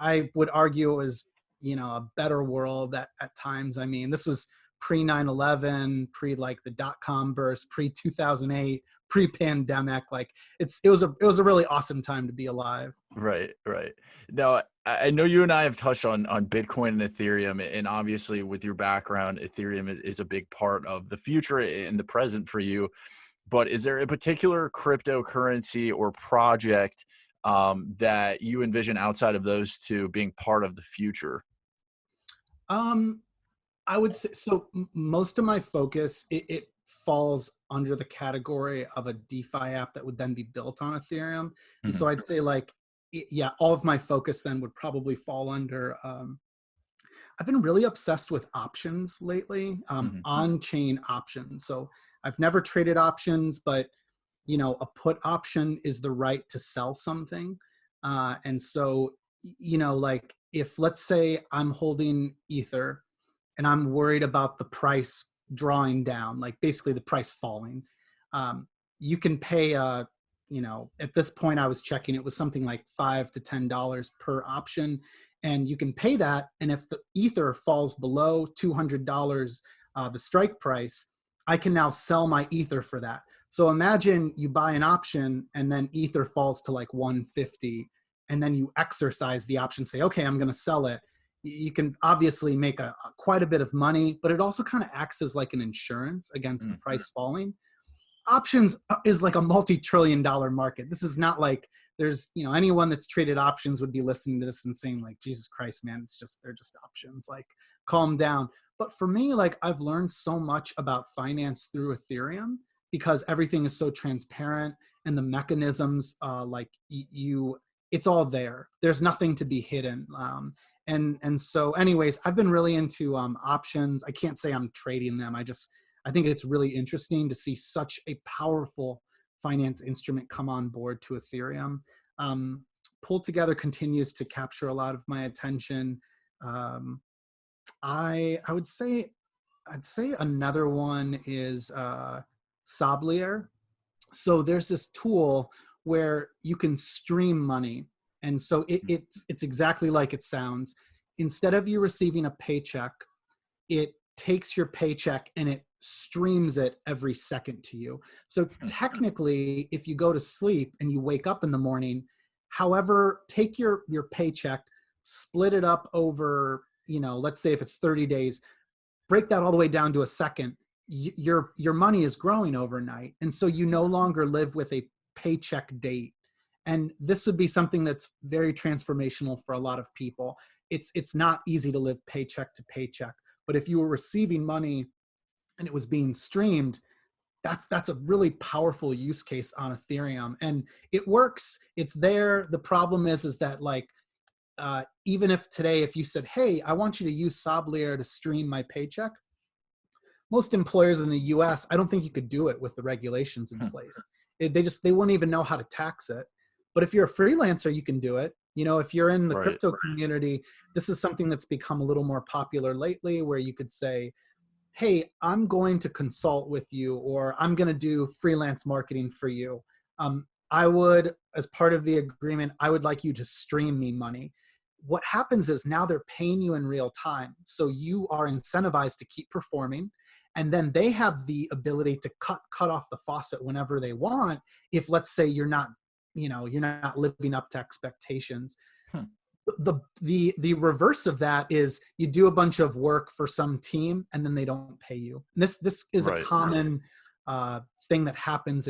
I would argue it was, you know, a better world at times. I mean, this was pre 9/11, pre like the .com burst, pre 2008, pre pandemic. Like it was a really awesome time to be alive. Right. Now, I know you and I have touched on Bitcoin and Ethereum, and obviously with your background, Ethereum is a big part of the future and the present for you. But is there a particular cryptocurrency or project that you envision outside of those two being part of the future? I would say so. Most of my focus, it falls under the category of a DeFi app that would then be built on Ethereum. And so I'd say like, yeah, all of my focus then would probably fall under, I've been really obsessed with options lately, on-chain options. So I've never traded options, but you know, a put option is the right to sell something. And so, you know, like if, let's say I'm holding Ether and I'm worried about the price drawing down, like basically the price falling, you can pay, you know, at this point I was checking, it was something like $5 to $10 per option. And you can pay that. And if the Ether falls below $200, the strike price, I can now sell my Ether for that. So imagine you buy an option and then Ether falls to like 150, and then you exercise the option, say, okay, I'm going to sell it. You can obviously make quite a bit of money, but it also kind of acts as like an insurance against the price falling. Options is like a multi-trillion-dollar market. This is not like there's, you know, anyone that's traded options would be listening to this and saying like, Jesus Christ, man, they're just options, like calm down. But for me, like I've learned so much about finance through Ethereum because everything is so transparent and the mechanisms, like it's all there. There's nothing to be hidden. And so anyways, I've been really into options. I can't say I'm trading them. I think it's really interesting to see such a powerful finance instrument come on board to Ethereum. Pull Together continues to capture a lot of my attention. I'd say another one is Sablier. So there's this tool where you can stream money. And so it's exactly like it sounds. Instead of you receiving a paycheck, it takes your paycheck and it streams it every second to you. So technically, if you go to sleep and you wake up in the morning, however, take your paycheck, split it up over, you know, let's say if it's 30 days, break that all the way down to a second, your money is growing overnight. And so you no longer live with a paycheck date. And this would be something that's very transformational for a lot of people. It's not easy to live paycheck to paycheck, but if you were receiving money and it was being streamed, that's a really powerful use case on Ethereum. And it works, it's there. The problem is that like, even if today, if you said, hey, I want you to use Sablier to stream my paycheck, most employers in the US, I don't think you could do it with the regulations in place. They wouldn't even know how to tax it. But if you're a freelancer, you can do it. You know, if you're in the crypto community, this is something that's become a little more popular lately, where you could say, hey, I'm going to consult with you, or I'm going to do freelance marketing for you. I would, as part of the agreement, I would like you to stream me money. What happens is now they're paying you in real time. So you are incentivized to keep performing. And then they have the ability to cut off the faucet whenever they want. If, let's say, you're not living up to expectations. The reverse of that is you do a bunch of work for some team and then they don't pay you. And this is a common thing that happens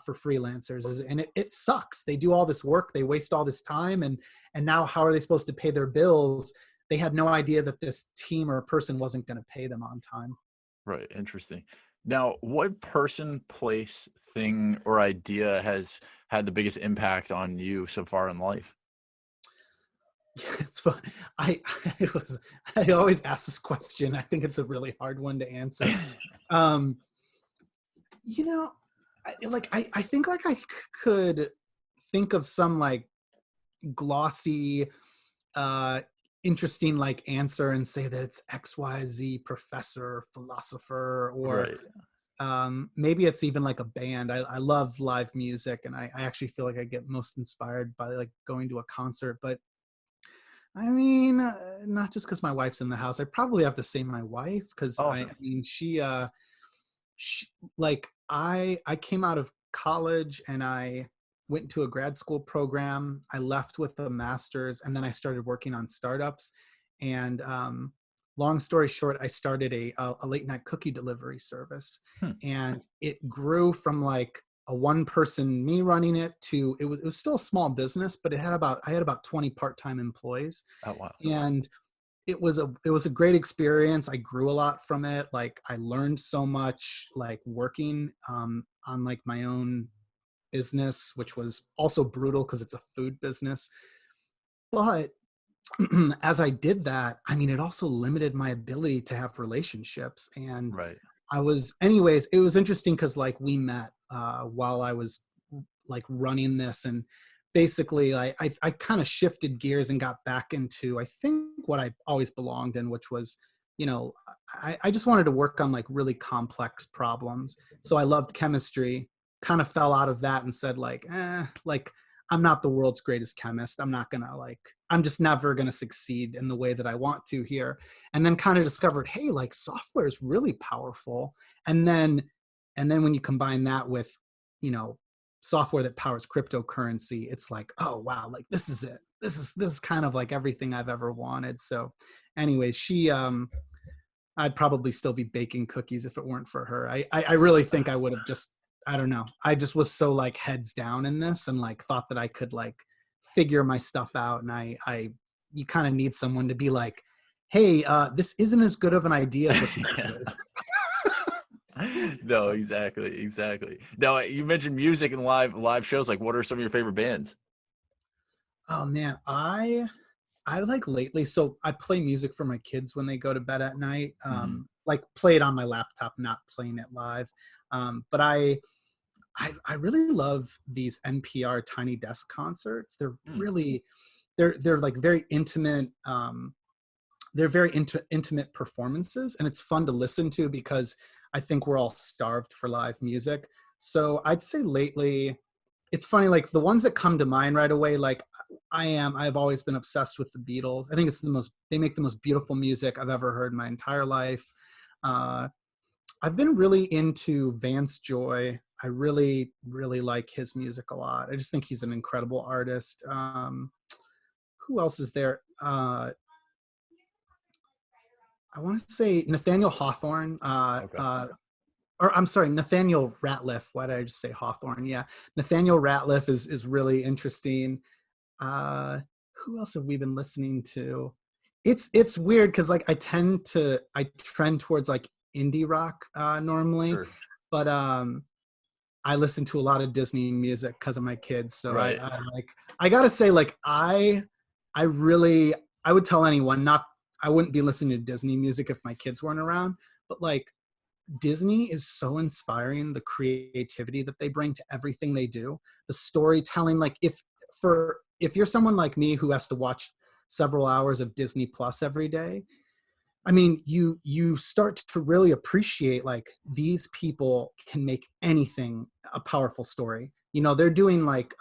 for freelancers, and it sucks. They do all this work, they waste all this time, and now how are they supposed to pay their bills? They had no idea that this team or person wasn't going to pay them on time. Right. Interesting. Now, what person, place, thing, or idea has had the biggest impact on you so far in life? It's fun. I always ask this question. I think it's a really hard one to answer. I think like I could think of some like glossy, interesting like answer and say that it's XYZ professor, philosopher, or maybe it's even like a band. I love live music, and I actually feel like I get most inspired by like going to a concert. But I mean, not just because my wife's in the house. I probably have to say my wife, because awesome. I mean, she like I came out of college and I went to a grad school program. I left with a master's, and then I started working on startups. And long story short, I started a late night cookie delivery service, and it grew from like a one person, me running it, to it was still a small business, but I had about 20 part-time employees. Oh, wow. And it was a great experience. I grew a lot from it. Like I learned so much, like working on like my own business, which was also brutal because it's a food business. But as I did that, I mean, it also limited my ability to have relationships. And anyways, it was interesting because like we met while I was like running this, and basically I kind of shifted gears and got back into, I think, what I always belonged in, which was, I just wanted to work on like really complex problems. So I loved chemistry, kind of fell out of that and said like I'm not the world's greatest chemist. I'm just never going to succeed in the way that I want to here. And then kind of discovered, hey, like software is really powerful. And then when you combine that with, software that powers cryptocurrency, it's like, oh, wow, like this is it. This is kind of like everything I've ever wanted. So anyway, I'd probably still be baking cookies if it weren't for her. I really think I would have just, I don't know. I just was so like heads down in this and like thought that I could like figure my stuff out. And you kind of need someone to be like, hey, this isn't as good of an idea as what you think it is. No, exactly. Now, you mentioned music and live shows. Like, what are some of your favorite bands? Oh man, I like lately. So I play music for my kids when they go to bed at night. Like play it on my laptop, not playing it live. But I really love these NPR Tiny Desk concerts. They're really, they're like very intimate. They're very intimate performances, and it's fun to listen to because I think we're all starved for live music. So I'd say lately, it's funny, like the ones that come to mind right away, like I've always been obsessed with the Beatles. I think they make the most beautiful music I've ever heard in my entire life. I've been really into Vance Joy. I really, really like his music a lot. I just think he's an incredible artist. Who else is there? I want to say Nathaniel Hawthorne, or I'm sorry, Nathaniel Ratliff. Why did I just say Hawthorne? Yeah, Nathaniel Ratliff is really interesting. Who else have we been listening to? It's weird because like I trend towards like indie rock normally, but I listen to a lot of Disney music because of my kids. So I gotta say, like I would tell anyone I wouldn't be listening to Disney music if my kids weren't around, but like Disney is so inspiring, the creativity that they bring to everything they do, the storytelling. Like if you're someone like me who has to watch several hours of Disney Plus every day, I mean, you start to really appreciate like these people can make anything a powerful story. they're doing like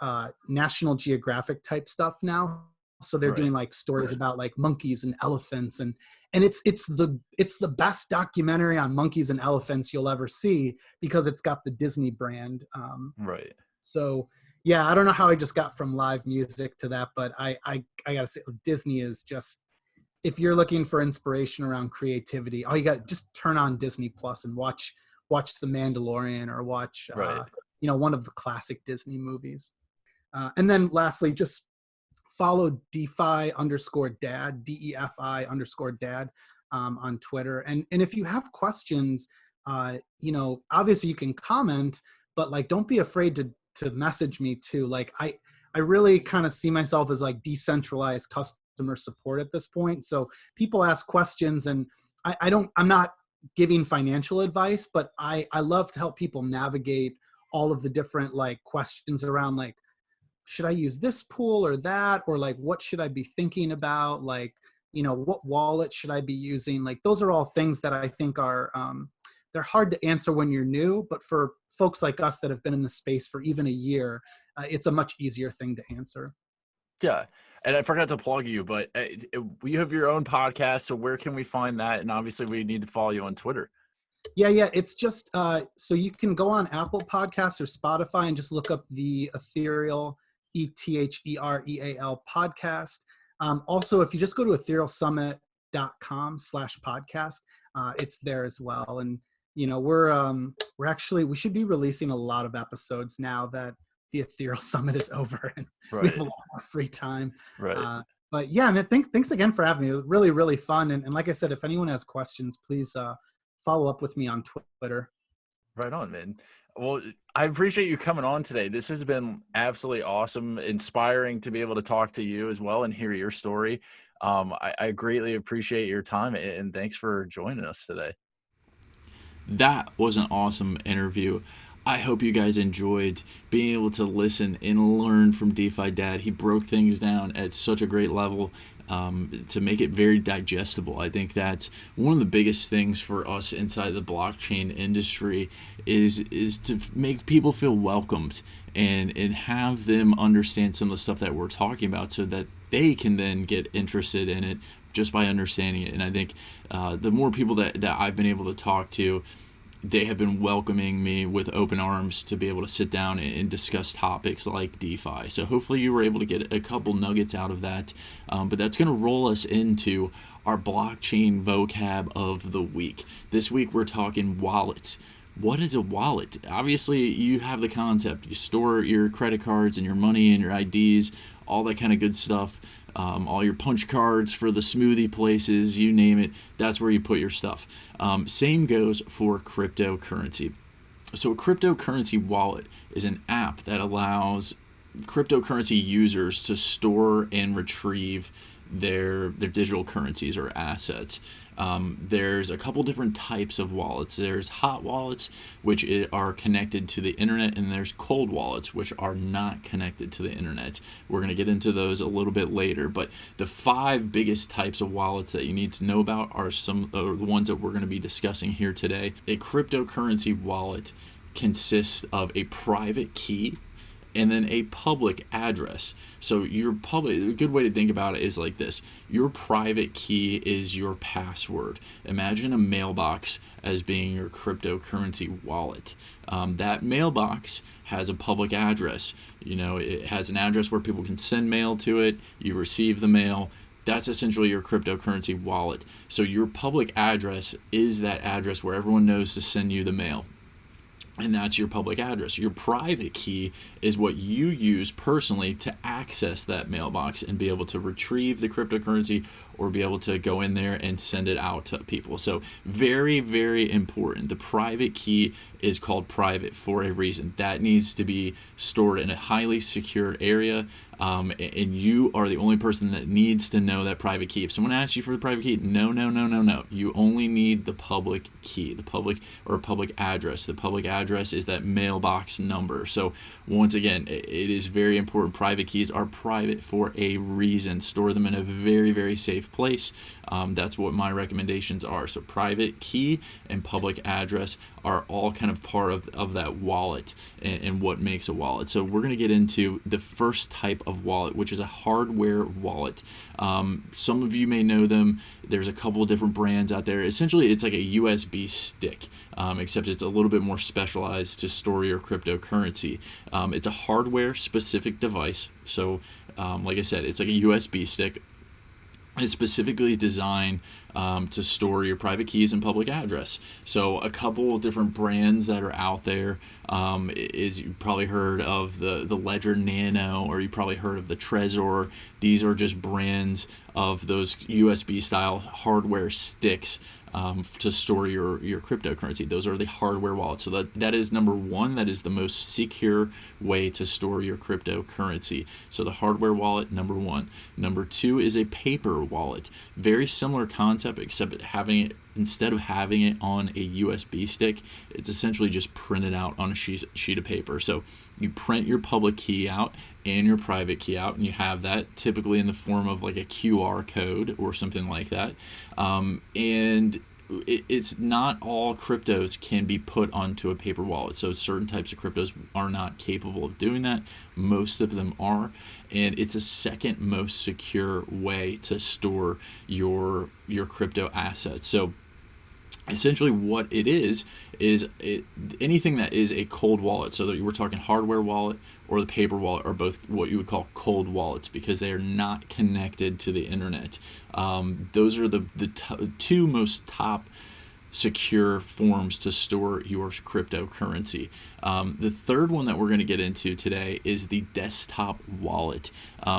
National Geographic type stuff now. So they're doing like stories about like monkeys and elephants, and it's the best documentary on monkeys and elephants you'll ever see, because it's got the Disney brand. So yeah, I don't know how I just got from live music to that, but I gotta say, Disney is just, if you're looking for inspiration around creativity, all you got, just turn on Disney Plus and watch The Mandalorian, or watch one of the classic Disney movies. And then lastly, just follow DeFi_Dad, DEFI_Dad on Twitter. And if you have questions, obviously you can comment, but like, don't be afraid to message me too. Like I really kind of see myself as like decentralized customer support at this point. So people ask questions, and I'm not giving financial advice, but I love to help people navigate all of the different like questions around like, should I use this pool or that? Or like, what should I be thinking about? Like, what wallet should I be using? Like, those are all things that I think are, they're hard to answer when you're new, but for folks like us that have been in the space for even a year, it's a much easier thing to answer. Yeah. And I forgot to plug you, but you have your own podcast. So where can we find that? And obviously we need to follow you on Twitter. Yeah. It's just, so you can go on Apple Podcasts or Spotify and just look up the Ethereal, ETHEREAL podcast. Also, if you just go to etherealsummit.com/podcast, it's there as well. And, we should be releasing a lot of episodes now that the Ethereal Summit is over and we have a lot more free time. But yeah, man, thanks again for having me. It was really, really fun. And like I said, if anyone has questions, please follow up with me on Twitter. Right on, man. Well, I appreciate you coming on today. This has been absolutely awesome, inspiring to be able to talk to you as well and hear your story. I greatly appreciate your time, and thanks for joining us today. That was an awesome interview. I hope you guys enjoyed being able to listen and learn from DeFi Dad. He broke things down at such a great level to make it very digestible. I think that's one of the biggest things for us inside the blockchain industry is to make people feel welcomed and have them understand some of the stuff that we're talking about, so that they can then get interested in it just by understanding it. And I think the more people that I've been able to talk to, they have been welcoming me with open arms to be able to sit down and discuss topics like DeFi. So hopefully you were able to get a couple nuggets out of that. But that's going to roll us into our blockchain vocab of the week. This week we're talking wallets. What is a wallet? Obviously you have the concept. You store your credit cards and your money and your IDs, all that kind of good stuff. All your punch cards for the smoothie places, you name it, that's where you put your stuff. Same goes for cryptocurrency. So a cryptocurrency wallet is an app that allows cryptocurrency users to store and retrieve their digital currencies or assets. There's a couple different types of wallets. There's hot wallets, which are connected to the internet, and there's cold wallets, which are not connected to the internet. We're going to get into those a little bit later, but the 5 biggest types of wallets that you need to know about are the ones that we're going to be discussing here today. A cryptocurrency wallet consists of a private key and then a public address. So a good way to think about it is like this. Your private key is your password. Imagine a mailbox as being your cryptocurrency wallet. That mailbox has a public address. It has an address where people can send mail to it. You receive the mail. That's essentially your cryptocurrency wallet. So your public address is that address where everyone knows to send you the mail. And that's your public address. Your private key is what you use personally to access that mailbox and be able to retrieve the cryptocurrency or be able to go in there and send it out to people. So very, very important. The private key is called private for a reason. That needs to be stored in a highly secured area, and you are the only person that needs to know that private key. If someone asks you for the private key, no. You only need the public key, the public address. The public address is that mailbox number. So once again, it is very important. Private keys are private for a reason. Store them in a very, very safe safe place. That's what my recommendations are. So private key and public address are all kind of part of that wallet and what makes a wallet. So we're going to get into the first type of wallet, which is a hardware wallet. Some of you may know them. There's a couple of different brands out there. Essentially, it's like a USB stick, except it's a little bit more specialized to store your cryptocurrency. It's a hardware-specific device. So, like I said, it's like a USB stick. It's specifically designed to store your private keys and public address. So a couple of different brands that are out there is you probably heard of the Ledger Nano, or you probably heard of the Trezor. These are just brands of those USB style hardware sticks to store your cryptocurrency. Those are the hardware wallets. So that is number one. That is the most secure way to store your cryptocurrency. So the hardware wallet, number one. Number two is a paper wallet. Very similar concept, except instead of having it on a USB stick, it's essentially just printed out on a sheet of paper. So you print your public key out and your private key out, and you have that typically in the form of like a QR code or something like that. And it's not all cryptos can be put onto a paper wallet. So certain types of cryptos are not capable of doing that. Most of them are, and it's a second most secure way to store your crypto assets. So essentially what it is anything that is a cold wallet. So that we're talking hardware wallet or the paper wallet are both what you would call cold wallets, because they are not connected to the internet. Those are the two most top secure forms to store your cryptocurrency. The third one that we're going to get into today is the desktop wallet.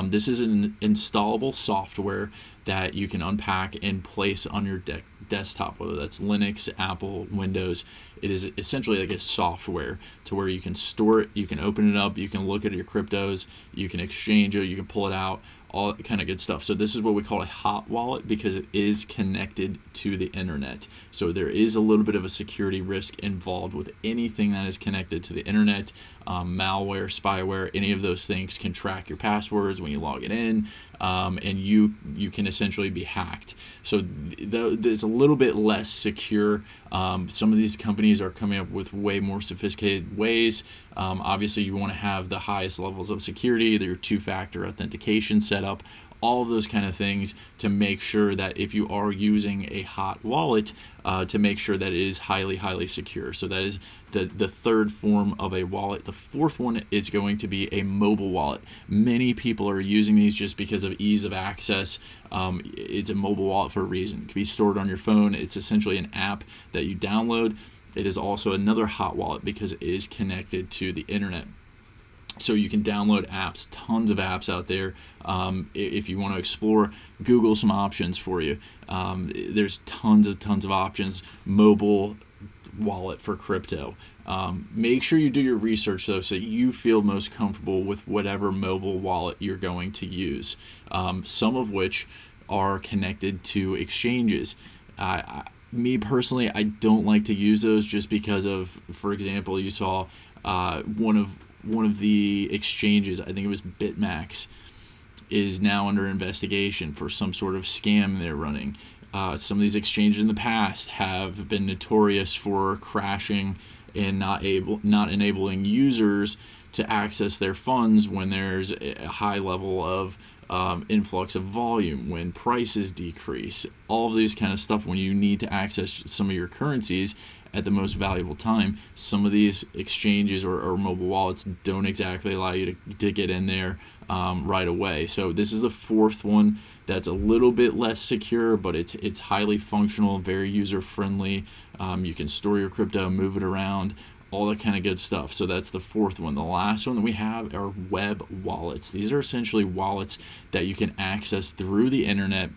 This is an installable software that you can unpack and place on your desktop, whether that's Linux, Apple, Windows. It is essentially like a software to where you can store it, you can open it up, you can look at your cryptos, you can exchange it, you can pull it out, all kind of good stuff. So this is what we call a hot wallet, because it is connected to the internet. So there is a little bit of a security risk involved with anything that is connected to the internet. Malware, spyware, any of those things can track your passwords when you log it in, and you can essentially be hacked. So there's a little bit less secure. Some of these companies are coming up with way more sophisticated ways. Obviously, you want to have the highest levels of security, your two-factor authentication setup, all of those kind of things to make sure that if you are using a hot wallet, to make sure that it is highly, highly secure. So that is the third form of a wallet. The fourth one is going to be a mobile wallet. Many people are using these just because of ease of access. It's a mobile wallet for a reason. It can be stored on your phone. It's essentially an app that you download. It is also another hot wallet because it is connected to the internet. So you can download apps, tons of apps out there. If you want to explore, Google some options for you. There's tons of options. Mobile wallet for crypto. Make sure you do your research though, so that you feel most comfortable with whatever mobile wallet you're going to use. Some of which are connected to exchanges. Me personally, I don't like to use those just because of, for example, you saw one of the exchanges, I think it was BitMax, is now under investigation for some sort of scam they're running. Some of these exchanges in the past have been notorious for crashing and not enabling users to access their funds when there's a high level of influx of volume, when prices decrease, all of these kind of stuff. When you need to access some of your currencies at the most valuable time, some of these exchanges or mobile wallets don't exactly allow you to get in there right away. So this is the fourth one that's a little bit less secure, but it's highly functional, very user friendly. You can store your crypto, move it around, all that kind of good stuff. So that's the fourth one. The last one that we have are web wallets. These are essentially wallets that you can access through the internet.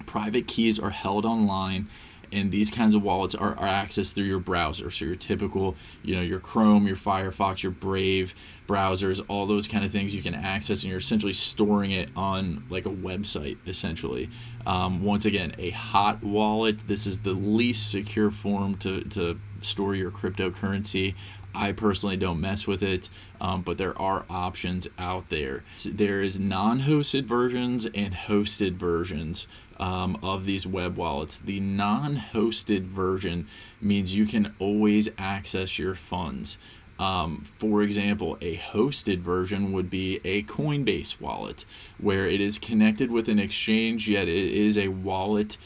Private keys are held online, and these kinds of wallets are accessed through your browser. So your typical, your Chrome, your Firefox, your Brave browsers, all those kind of things you can access, and you're essentially storing it on like a website, essentially. Once again, a hot wallet. This is the least secure form to store your cryptocurrency. I personally don't mess with it, but there are options out there. There is non-hosted versions and hosted versions of these web wallets. The non-hosted version means you can always access your funds. For example, a hosted version would be a Coinbase wallet, where it is connected with an exchange, yet it is a wallet.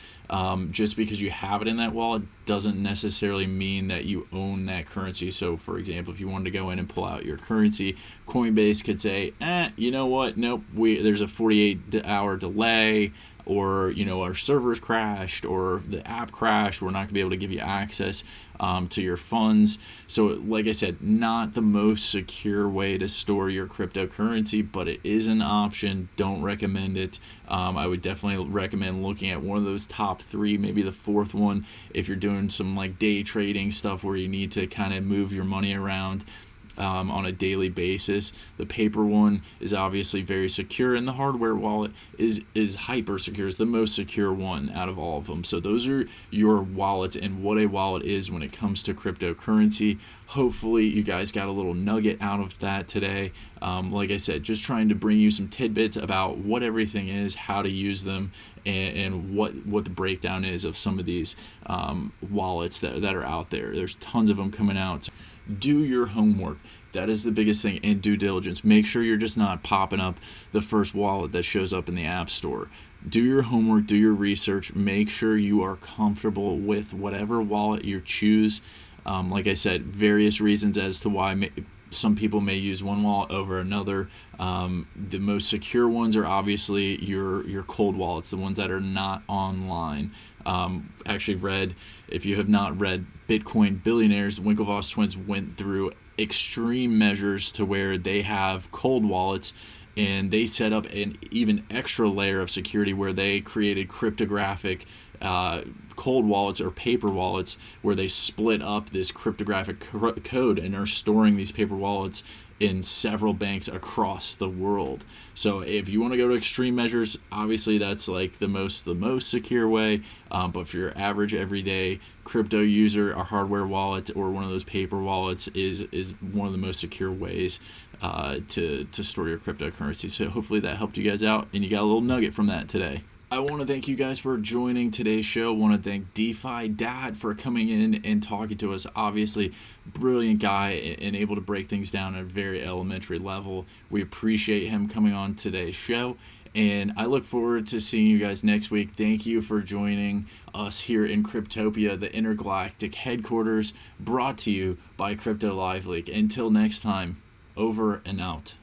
Just because you have it in that wallet doesn't necessarily mean that you own that currency. So, for example, if you wanted to go in and pull out your currency, Coinbase could say, you know what? Nope, there's a 48-hour delay, or our servers crashed, or the app crashed. We're not going to be able to give you access to your funds. So like I said, not the most secure way to store your cryptocurrency, but it is an option. Don't recommend it. I would definitely recommend looking at one of those top 3, maybe the 4th one, if you're doing some like day trading stuff where you need to kind of move your money around on a daily basis. The paper one is obviously very secure, and the hardware wallet is hyper secure. It's the most secure one out of all of them. So those are your wallets and what a wallet is when it comes to cryptocurrency. Hopefully you guys got a little nugget out of that today. Like I said, just trying to bring you some tidbits about what everything is, how to use them, and what the breakdown is of some of these wallets that are out there. There's tons of them coming out. Do your homework. That is the biggest thing, and due diligence. Make sure you're just not popping up the first wallet that shows up in the App Store. Do your homework, do your research. Make sure you are comfortable with whatever wallet you choose. Like I said, various reasons as to why some people may use one wallet over another. The most secure ones are obviously your cold wallets, the ones that are not online. Actually if you have not read Bitcoin Billionaires, Winklevoss twins went through extreme measures to where they have cold wallets, and they set up an even extra layer of security where they created cryptographic cold wallets or paper wallets, where they split up this cryptographic code and are storing these paper wallets in several banks across the world. So if you want to go to extreme measures, obviously that's like the most secure way. But if you're average everyday crypto user, a hardware wallet or one of those paper wallets is one of the most secure ways to store your cryptocurrency. So hopefully that helped you guys out and you got a little nugget from that today. I want to thank you guys for joining today's show. I want to thank DeFi Dad for coming in and talking to us. Obviously, brilliant guy and able to break things down at a very elementary level. We appreciate him coming on today's show, and I look forward to seeing you guys next week. Thank you for joining us here in Cryptopia, the intergalactic headquarters, brought to you by CryptoLiveLeak. Until next time, over and out.